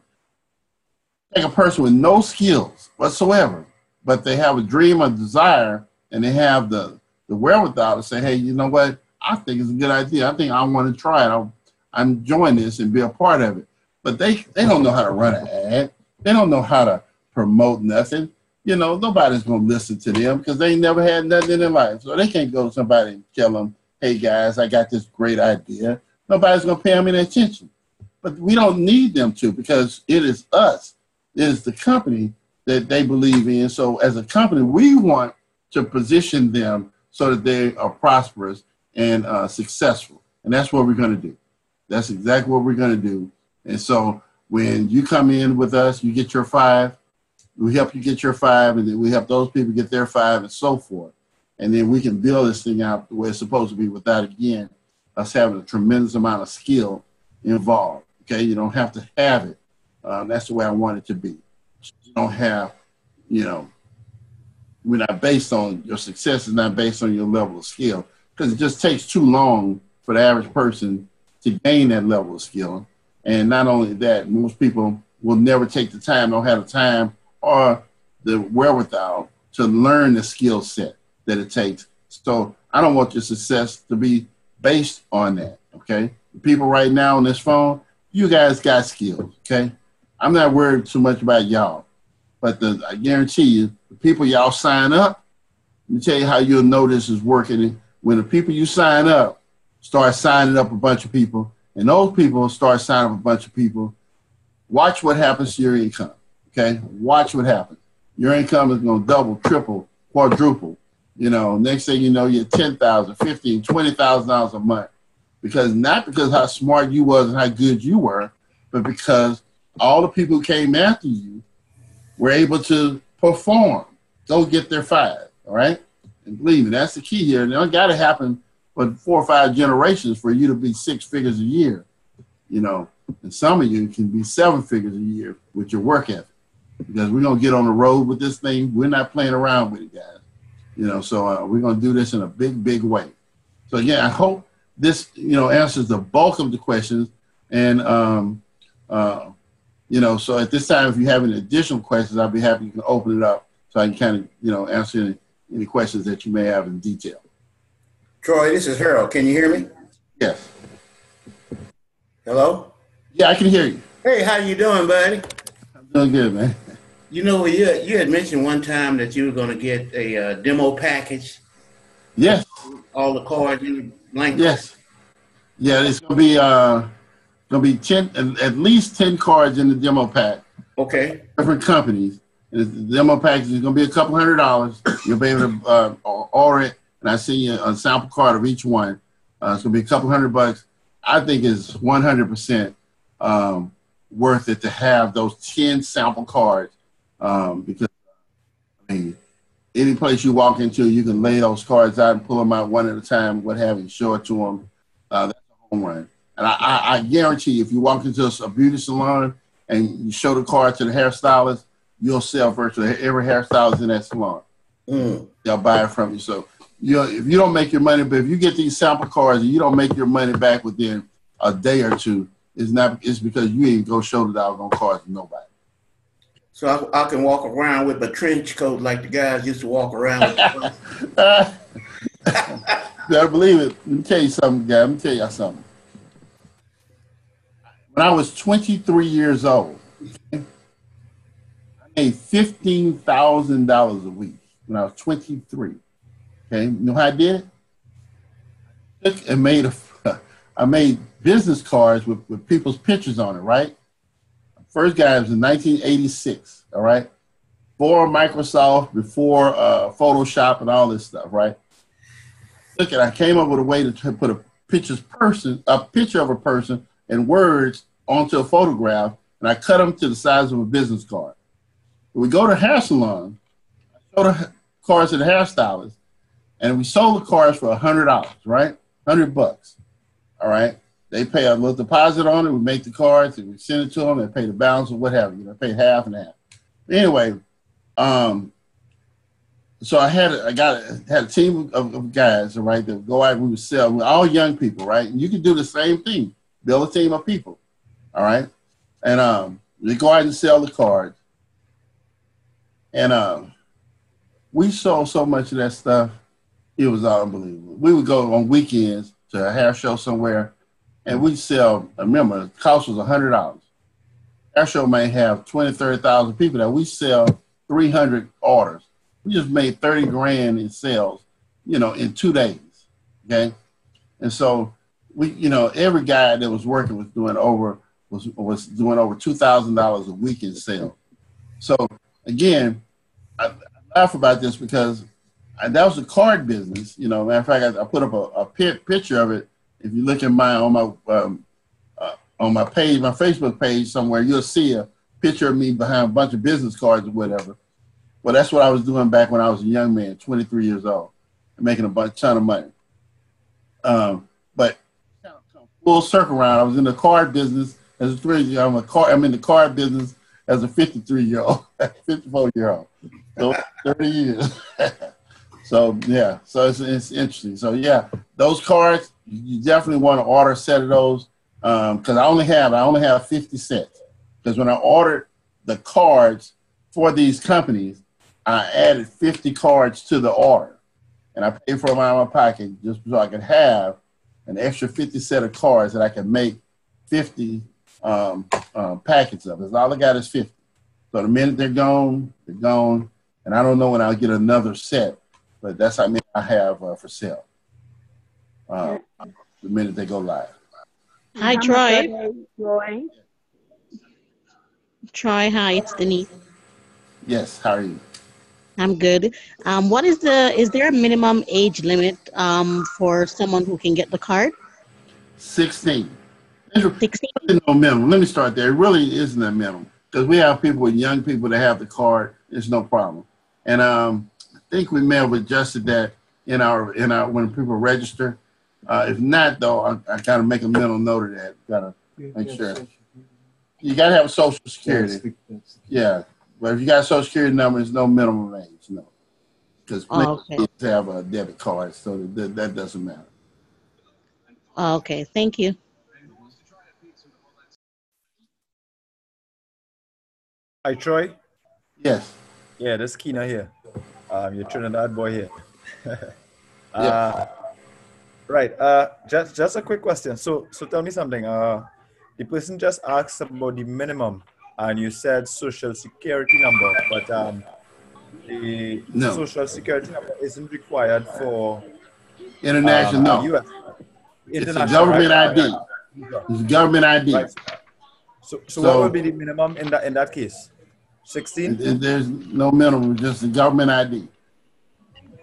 take a person with no skills whatsoever, but they have a dream, a desire, and they have the wherewithal to say, hey, you know what? I think it's a good idea. I think I want to try it. I'm enjoying this and be a part of it. But they don't know how to run an ad. They don't know how to promote nothing. Nobody's going to listen to them because they ain't never had nothing in their life. So they can't go to somebody and tell them, hey, guys, I got this great idea. Nobody's going to pay them any attention. But we don't need them to because it is us. It is the company that they believe in. So as a company, we want to position them so that they are prosperous and successful. And that's what we're going to do. That's exactly what we're going to do. And so when you come in with us, you get your 5. We help you get your 5, and then we help those people get their 5 and so forth. And then we can build this thing out the way it's supposed to be without, again, us having a tremendous amount of skill involved. Okay, you don't have to have it. That's the way I want it to be. You don't have, we're not based on your success, is not based on your level of skill, because it just takes too long for the average person to gain that level of skill. And not only that, most people will never take the time, don't have the time or the wherewithal to learn the skill set that it takes. So I don't want your success to be based on that, okay? The people right now on this phone, you guys got skills, okay? I'm not worried too much about y'all, but I guarantee you, the people y'all sign up, let me tell you how you'll know this is working. When the people you sign up start signing up a bunch of people, and those people start signing up a bunch of people, watch what happens to your income, okay? Watch what happens. Your income is going to double, triple, quadruple. Next thing you know, you're $10,000, $15,000, $20,000 a month. Not because how smart you was and how good you were, but because all the people who came after you were able to perform, go get their 5, all right? And believe me, that's the key here. And it got to happen for 4 or 5 generations for you to be 6 figures a year, you know. And some of you can be 7 figures a year with your work ethic, because we're going to get on the road with this thing. We're not playing around with it, guys. You know, so we're going to do this in a big, big way. So, yeah, I hope this, you know, answers the bulk of the questions. And, you know, so at this time, if you have any additional questions, I'll be happy you can open it up so I can kind of, you know, answer any questions that you may have in detail. Troy, this is Harold. Can you hear me? Yes. Hello? Yeah, I can hear you. Hey, how you doing, buddy? I'm doing good, man. You know, you had mentioned one time that you were going to get a demo package. Yes. All the cards in blank. Yes. Yeah, it's going to be 10, at least 10 cards in the demo pack. Okay. Different companies. And the demo package is going to be a couple $100. You'll be able to order it, and I see a sample card of each one. It's going to be a couple $100. I think it's 100% worth it to have those 10 sample cards, because I mean, any place you walk into, you can lay those cards out and pull them out one at a time, what have you, show it to them. That's a home run. And I guarantee you, if you walk into a beauty salon and you show the card to the hairstylist, you'll sell virtually every hairstylist in that salon. They'll buy it from you. So if you don't make your money, but if you get these sample cards and you don't make your money back within a day or two, it's because you ain't go show the doggone cards to nobody. So I can walk around with a trench coat like the guys used to walk around with. You better believe it. Let me tell you something, guys. Let me tell you something. When I was 23 years old, I made $15,000 a week when I was 23. Okay, you know how I did it? I made business cards with people's pictures on it, right? First guy was in 1986, all right? Before Microsoft, before Photoshop and all this stuff, right? Look, I came up with a way to put a picture of a person and words onto a photograph, and I cut them to the size of a business card. When we go to hair salon, I show the cards to the hairstylist, and we sold the cards for $100, right? $100, all right? They pay a little deposit on it. We make the cards and we send it to them. They pay the balance or what have you. They pay half and half. Anyway, so I had a team of guys, all right, that would go out and we would sell. We're all young people, right? And you can do the same thing. Build a team of people, all right? And we go out and sell the cards. And we sold so much of that stuff, it was unbelievable. We would go on weekends to a hair show somewhere, and we'd sell, remember, the cost was $100. Our show may have 20, 30,000 people that we sell 300 orders. We just made 30 grand in sales, you know, in 2 days, okay? And so we, you know, every guy that was working was doing over $2,000 a week in sales. So again, I laugh about this because that was a card business, you know. Matter of fact, I put up a picture of it. If you look at on my page, my Facebook page somewhere, you'll see a picture of me behind a bunch of business cards or whatever. Well, that's what I was doing back when I was a young man, 23 years old, and making a ton of money. But full circle around, I was in the card business as a 3-year-old. I'm in the card business as a 53-year-old, 54-year-old. So 30 years. So yeah, so it's interesting. So yeah, those cards, you definitely want to order a set of those, because I only have 50 sets. Because when I ordered the cards for these companies, I added 50 cards to the order, and I paid for them out of my pocket just so I could have an extra 50 set of cards that I could make 50 packets of. That's all I got is 50. So the minute they're gone, and I don't know when I'll get another set. But that's how many I have for sale. The minute they go live. Hi, Troy. Troy, hi, it's Denise. Yes, how are you? I'm good. Is there a minimum age limit for someone who can get the card? 16. There's 16? really no minimum. Let me start there. It really isn't a minimum because we have people with young people that have the card. It's no problem. And I think we may have adjusted that in our when people register. If not, though, I gotta make a mental note of that. Gotta make sure. You gotta have a social security. Yeah, but if you got a social security number, there's no minimum age. No, because kids have a debit card, so that doesn't matter. Okay, thank you. Hi, Troy. Yes. Yeah, this is Keena here. Your Trinidad boy here. Yeah. Right. Just a quick question. So tell me something. The person just asked about the minimum, and you said social security number, but the No. social security number isn't required for International. No. US. It's a government right? ID. It's a government ID. Right. So what would be the minimum in that case? 16? There's no minimum, just a government ID.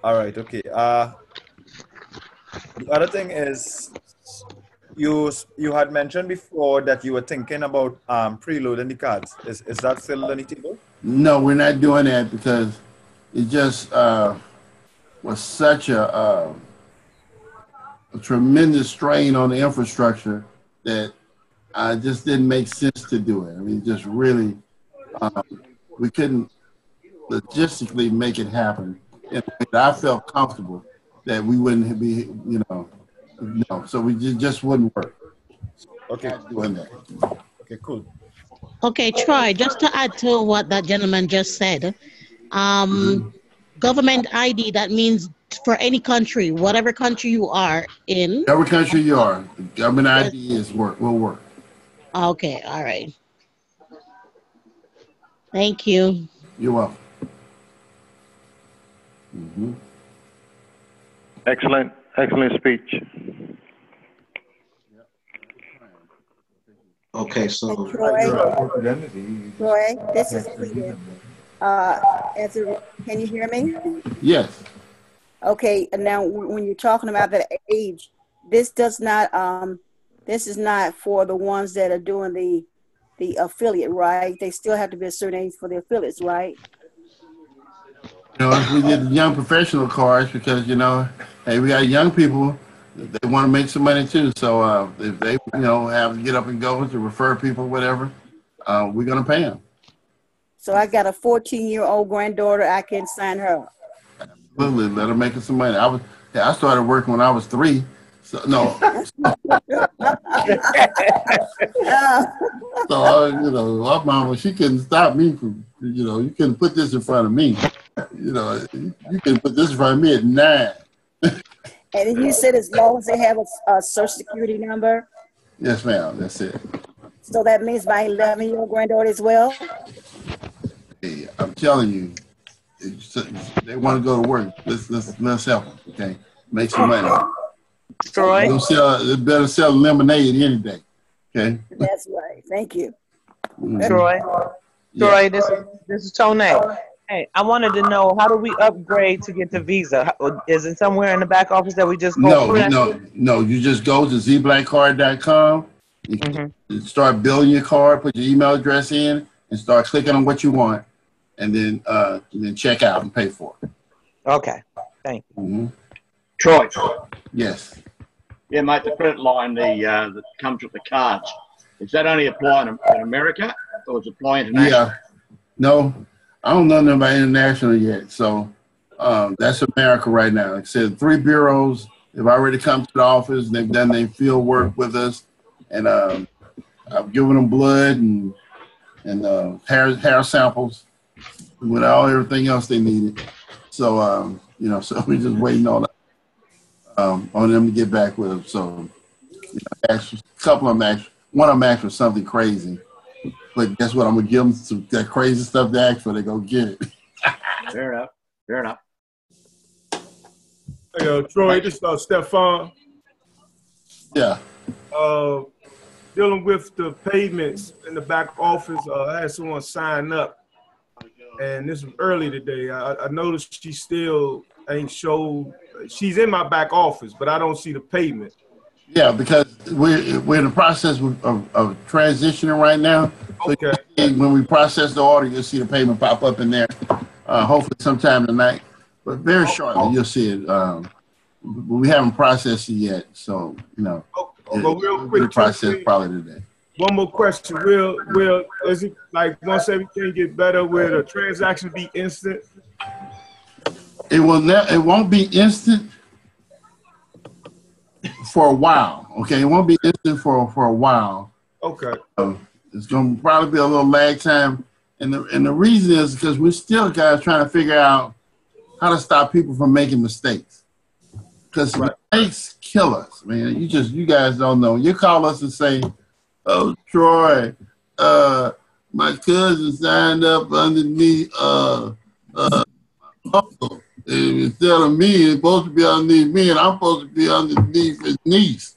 All right. Okay. The other thing is, you had mentioned before that you were thinking about preloading the cards. Is that still on the table? No, we're not doing that because it just was such a tremendous strain on the infrastructure that it just didn't make sense to do it. I mean, just really, we couldn't logistically make it happen. And I felt comfortable that we wouldn't be, no, so we just wouldn't work. Okay. Doing that. Okay, cool. Okay, Troy, just to add to what that gentleman just said, government ID, that means for any country, whatever country you are in. Whatever country you are, government ID will work. Okay, all right. Thank you. You're welcome. Excellent speech. Okay, so Troy, this is Edith. Can you hear me? Yes. Okay, now when you're talking about the age, this is not for the ones that are doing the affiliate, right? They still have to be a certain age for the affiliates, right? We did the young professional cards because, hey, we got young people, they want to make some money too. So if they, have to get up and go to refer people, whatever, we're going to pay them. So I got a 14-year-old granddaughter, I can sign her up. Absolutely, let her make us some money. I started working when I was 3. So no. So our mama, she couldn't stop me from, you couldn't put this in front of me. You can put this in front of me at 9. And you said as long as they have a social security number? Yes, ma'am. That's it. So that means my 11-year-old granddaughter as well? Hey, I'm telling you, they want to go to work. Let's help them, okay? Make some money. Troy? They better sell lemonade any day, okay? That's right. Thank you. Troy? Troy, this is Tony. Hey, I wanted to know, how do we upgrade to get the visa? Is it somewhere in the back office that we just go print? No. You just go to zblackcard.com. You start building your card, put your email address in, and start clicking on what you want, and then check out and pay for it. Okay, thank you. Troy. Yes. Yeah, mate, the credit line that comes with the cards, is that only applying in America, or is it applying internationally? Yeah. No, I don't know nothing about international yet. So that's America right now. Like I said, 3 bureaus have already come to the office. They've done their field work with us. And I've given them blood and hair samples with everything else they needed. So, so we're just waiting on them to get back with them. So, actually, a couple of them one of them asked for something crazy. But guess what? I'm going to give them that crazy stuff they asked for. They're going to get it. Fair enough. Hey, Troy, this is Stefan. Yeah. Dealing with the payments in the back office, I had someone sign up, and this was early today. I noticed she still ain't showed. She's in my back office, but I don't see the payment. Yeah, because we're in the process of transitioning right now. So Okay. when we process the order, you'll see the payment pop up in there. Hopefully sometime tonight, but very shortly you'll see it. We haven't processed it yet, so But real quick, the process probably today. One more question. Will is it like once everything get better, will the transaction be instant? It won't be instant for a while. Okay, it won't be instant for a while. Okay. It's going to probably be a little lag time, and the reason is because we're still guys trying to figure out how to stop people from making mistakes. Because mistakes kill us, man. You guys don't know. You call us and say, "Oh, Troy, my cousin signed up underneath uncle. Instead of me, it's supposed to be underneath me, and I'm supposed to be underneath his niece."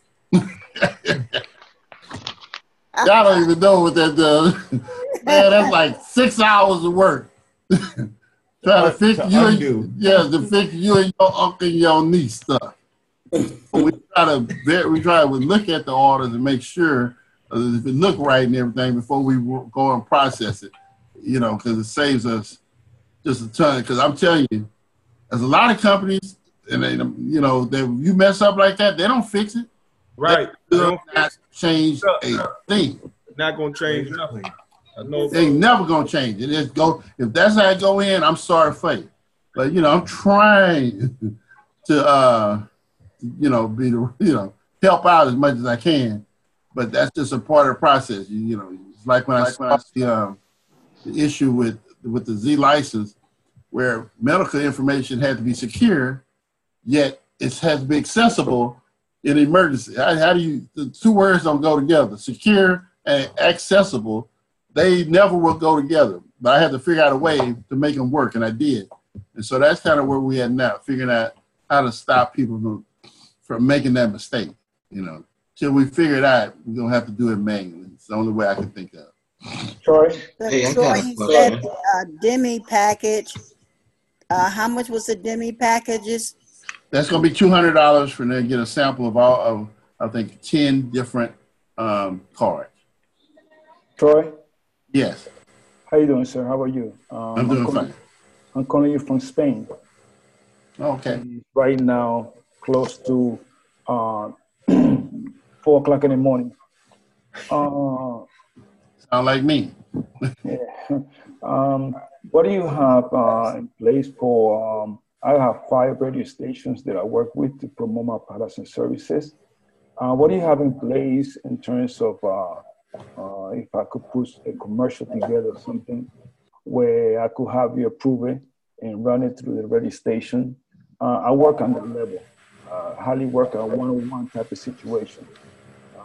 Y'all don't even know what that does. Man, that's like 6 hours of work. Trying to fix to fix you and your uncle and your niece stuff. We try to look at the orders and make sure if it look right and everything before we go and process it, because it saves us just a ton. Because I'm telling you, there's a lot of companies, and they, you mess up like that, they don't fix it. Right. They will not change a thing. Not gonna change nothing. They never gonna change it. If that's how I go in, I'm sorry for you. But I'm trying to help out as much as I can. But that's just a part of the process. It's like when I saw the issue with the Z license, where medical information had to be secure, yet it has to be accessible in emergency. How do the two words don't go together? Secure and accessible, they never will go together. But I had to figure out a way to make them work, and I did. And so that's kind of where we at now, figuring out how to stop people from making that mistake. Till we figure it out, we're going to have to do it manually. It's the only way I can think of. Troy? Troy, you said Demi package. How much was the Demi packages? That's going to be $200 for them to get a sample of all of, I think, 10 different cards. Troy? Yes. How you doing, sir? How are you? I'm doing fine. I'm calling you from Spain. Okay. Right now, close to 4 o'clock in the morning. Sound like me. Yeah. What do you have in place for? I have 5 radio stations that I work with to promote my products and services. What do you have in place in terms of if I could put a commercial together, something where I could have you approve it and run it through the radio station? I work on the level, highly work on one-on-one type of situation.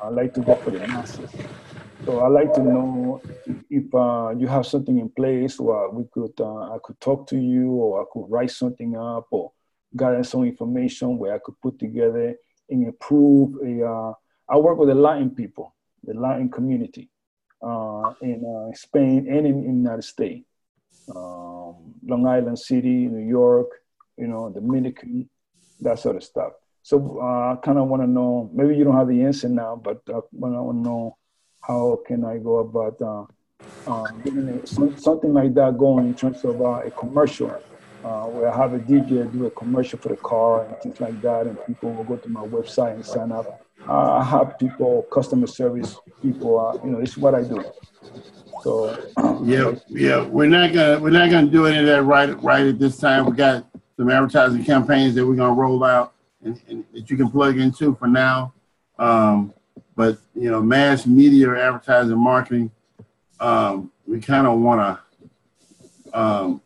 I like to go for the masses. So I'd like to know if you have something in place where I could talk to you, or I could write something up, or gather some information where I could put together and improve I work with the Latin people, the Latin community in Spain and in the United States. Long Island City, New York, Dominican, that sort of stuff. So I kind of want to know, maybe you don't have the answer now, but I want to know how can I go about getting something like that going in terms of a commercial, where I have a DJ do a commercial for the car and things like that, and people will go to my website and sign up. I have people, customer service people, this is what I do. So yeah, we're not gonna do any of that right at this time. We got some advertising campaigns that we're gonna roll out and that you can plug into for now. But mass media or advertising marketing, we kind of want to.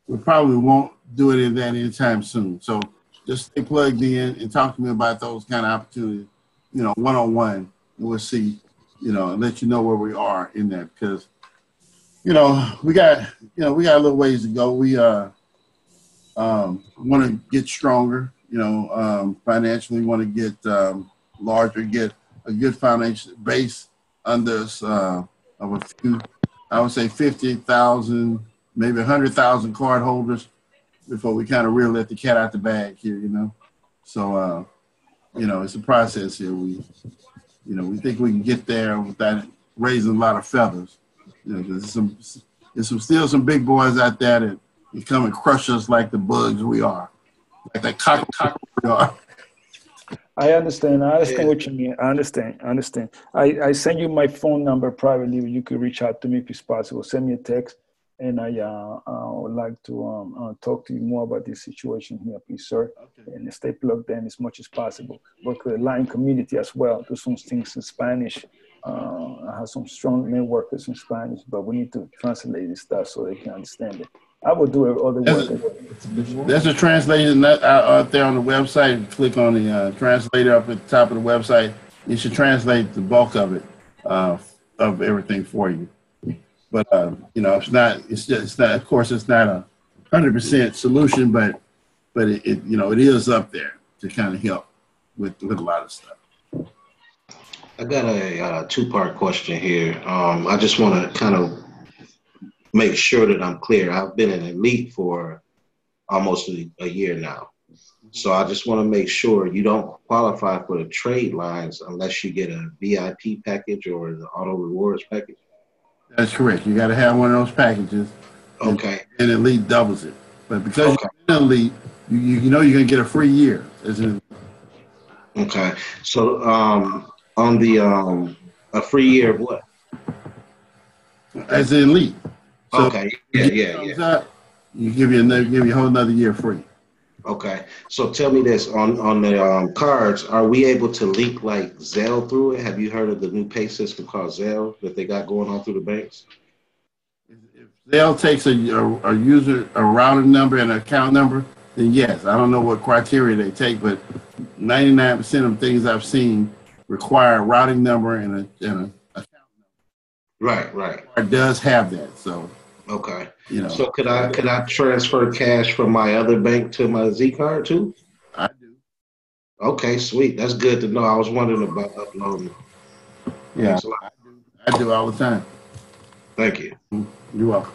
We probably won't do it in that anytime soon. So just stay plugged in and talk to me about those kind of opportunities. One-on-one, and we'll see. And let you know where we are in that, because we got a little ways to go. We want to get stronger. Financially, want to get larger, get a good financial base under us of a few, I would say 50,000, maybe 100,000 card holders before we kind of really let the cat out the bag here, So it's a process here. We think we can get there without raising a lot of feathers. There's still some big boys out there that come and crush us like the bugs we are, like that cockroach we are. I understand what you mean. I understand. I send you my phone number privately. You could reach out to me if it's possible. Send me a text, and I would like to talk to you more about this situation here, please, sir. Okay. And stay plugged in as much as possible. Work with the Latin community as well. Do some things in Spanish. I have some strong networkers in Spanish, but we need to translate this stuff so they can understand it. I will do it other work. There's a translation out there on the website. Click on the translator up at the top of the website. It should translate the bulk of it, of everything for you. But it's not. Of course, it's not a 100% solution, but it is up there to kind of help with a lot of stuff. I got a two-part question here. I just want to kind of make sure that I'm clear. I've been an elite for almost a year now. So I just want to make sure you don't qualify for the trade lines unless you get a VIP package or the auto rewards package. That's correct. You got to have one of those packages. Okay. And elite doubles it. But because you're an elite, you know you're going to get a free year as an elite. Okay. So on the a free year of what? As an elite. So okay. Yeah. Up, you give you a whole another year free. Okay. So tell me this on the cards, are we able to link like Zelle through it? Have you heard of the new pay system called Zelle that they got going on through the banks? If Zelle takes a routing number and an account number, then yes. I don't know what criteria they take, but 99% of things I've seen require a routing number and an account number. Right. It does have that, so. Okay. So could I transfer cash from my other bank to my Z card too? I do. Okay, sweet. That's good to know. I was wondering about uploading. Yeah, I do all the time. Thank you. You're welcome.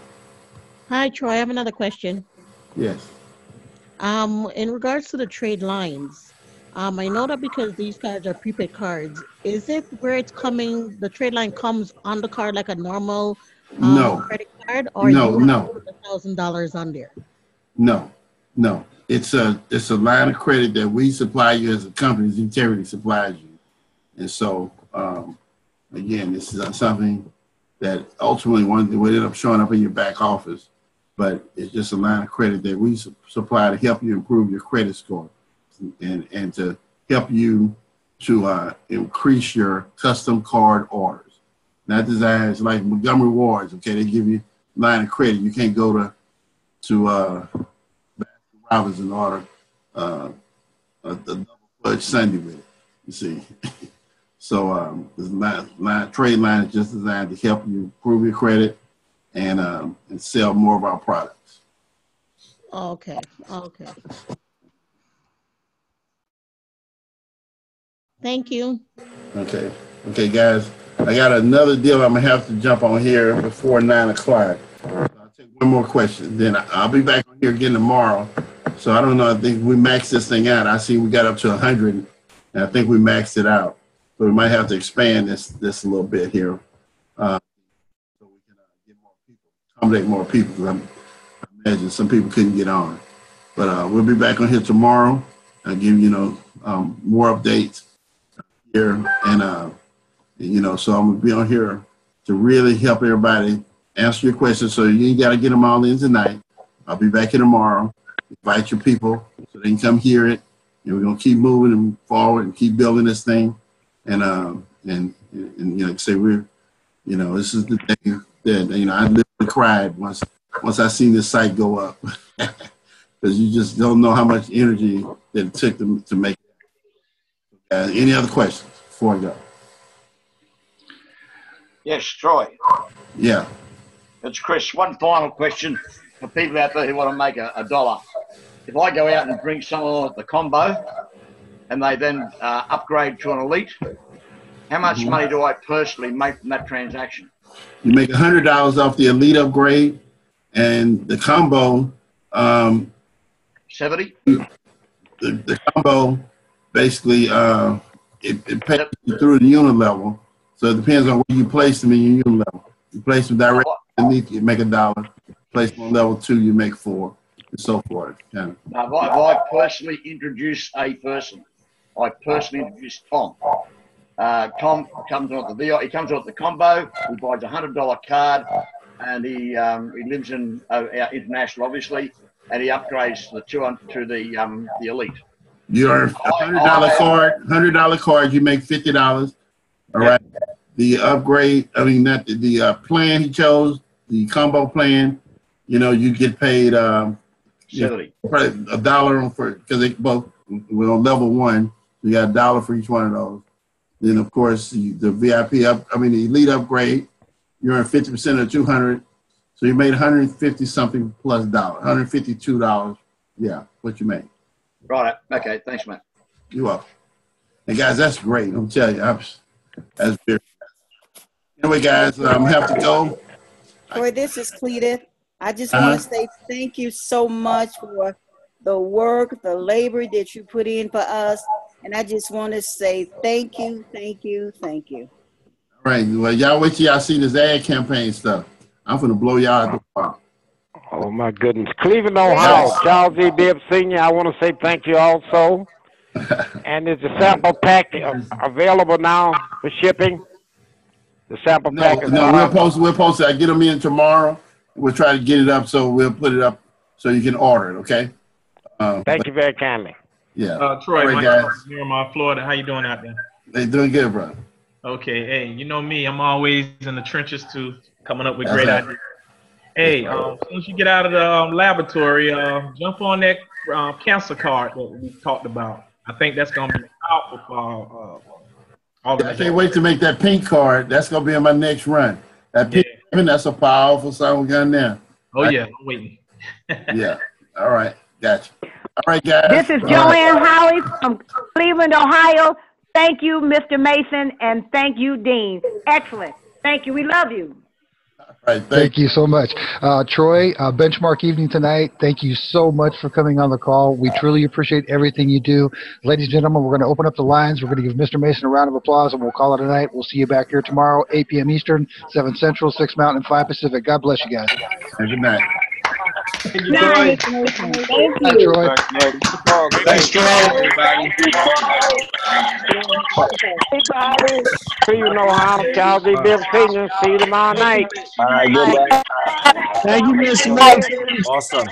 Hi, Troy. I have another question. Yes. In regards to the trade lines, I know that because these cards are prepaid cards, is it where it's coming, the trade line comes on the card like a normal credit card, or you have to put $1,000 on there? No. It's a line of credit that we supply you as a company. Ztegrity supplies you, and so again, this is something that ultimately will end up showing up in your back office, but it's just a line of credit that we supply to help you improve your credit score and to help you to increase your custom card orders. Not designed, it's like Montgomery Wards, okay? They give you line of credit. You can't go to Robbins and order a double fudge sundae with it, you see. So this trade line is just designed to help you improve your credit and sell more of our products. Okay. Thank you. Okay, guys. I got another deal I'm going to have to jump on here before 9 o'clock. I'll take one more question. Then I'll be back on here again tomorrow. So I don't know. I think we maxed this thing out. I see we got up to 100, and I think we maxed it out. So we might have to expand this a little bit here so we can get more people, accommodate more people. Because I imagine some people couldn't get on. But we'll be back on here tomorrow. I'll give more updates here and so I'm gonna be on here to really help everybody answer your questions. So you ain't got to get them all in tonight. I'll be back here tomorrow. Invite your people so they can come hear it, and we're gonna keep moving them forward and keep building this thing. And say this is the day that I literally cried once I seen this site go up because you just don't know how much energy that it took to make it. Any other questions before I go? Yes, Troy. Yeah. It's Chris. One final question for people out there who want to make a dollar. If I go out and bring someone the combo and they then upgrade to an elite, how much money do I personally make from that transaction? You make $100 off the elite upgrade, and the combo. 70. The combo basically it pays you through the unit level. So it depends on where you place them in your unit level. You place them directly underneath, you make $1. Place them on level 2, you make 4, and so forth. Yeah. Now, if I personally introduce a person, I personally introduce Tom. Tom comes on the he comes on the combo. He buys a $100 card, and he lives in international, obviously, and he upgrades to the elite. You earn $100 card. $100 card. You make $50. All right. The upgrade. I mean, not the plan he chose. The combo plan. You know, you get paid $1 for because they both we're on level 1. You got $1 for each one of those. Then of course the VIP the elite upgrade, you earn 50% of 200, so you made 150 something plus $1, $152. Yeah, what you made. Right. Okay. Thanks, man. You're welcome. And guys, that's great. I'm telling you, that's very. Anyway, guys, have to go. Troy, this is Cleta. I just want to say thank you so much for the work, the labor that you put in for us. And I just want to say thank you, thank you, thank you. All right. Well, y'all wait till y'all see this ad campaign stuff. I'm going to blow y'all out the park. Oh, my goodness. Cleveland, Ohio. Charles E. Bibb Sr., I want to say thank you also. And is the sample pack available now for shipping? The sample pack is we'll post it. I get them in tomorrow. We'll try to get it up, so we'll put it up so you can order it, okay? Thank you very kindly. Yeah. Troy, right, Mike, guys. Miramar, Florida. How you doing out there? They doing good, bro. Okay. Hey, you know me. I'm always in the trenches too, coming up with great ideas. Hey, as soon as you get out of the laboratory, jump on that cancer card that we talked about. I think that's going to be powerful for I can't wait to make that pink card. That's going to be in my next run. That pink, that's a powerful song gun there. Oh, yeah. I'm waiting. Yeah. All right. Gotcha. All right, guys. This is Joanne Howie from Cleveland, Ohio. Thank you, Mr. Mason, and thank you, Dean. Excellent. Thank you. We love you. All right, thank you so much. Troy, benchmark evening tonight. Thank you so much for coming on the call. We truly appreciate everything you do. Ladies and gentlemen, we're going to open up the lines. We're going to give Mr. Mason a round of applause, and we'll call it a night. We'll see you back here tomorrow, 8 p.m. Eastern, 7 Central, 6 Mountain, 5 Pacific. God bless you guys. Good night. Thank you, Troy. Thank you. Troy. Thanks, Troy. Cleveland, Ohio. Charles E. Bibb Sr. See you tomorrow night. All right, good night. Thank you, Mr. Mason. Awesome.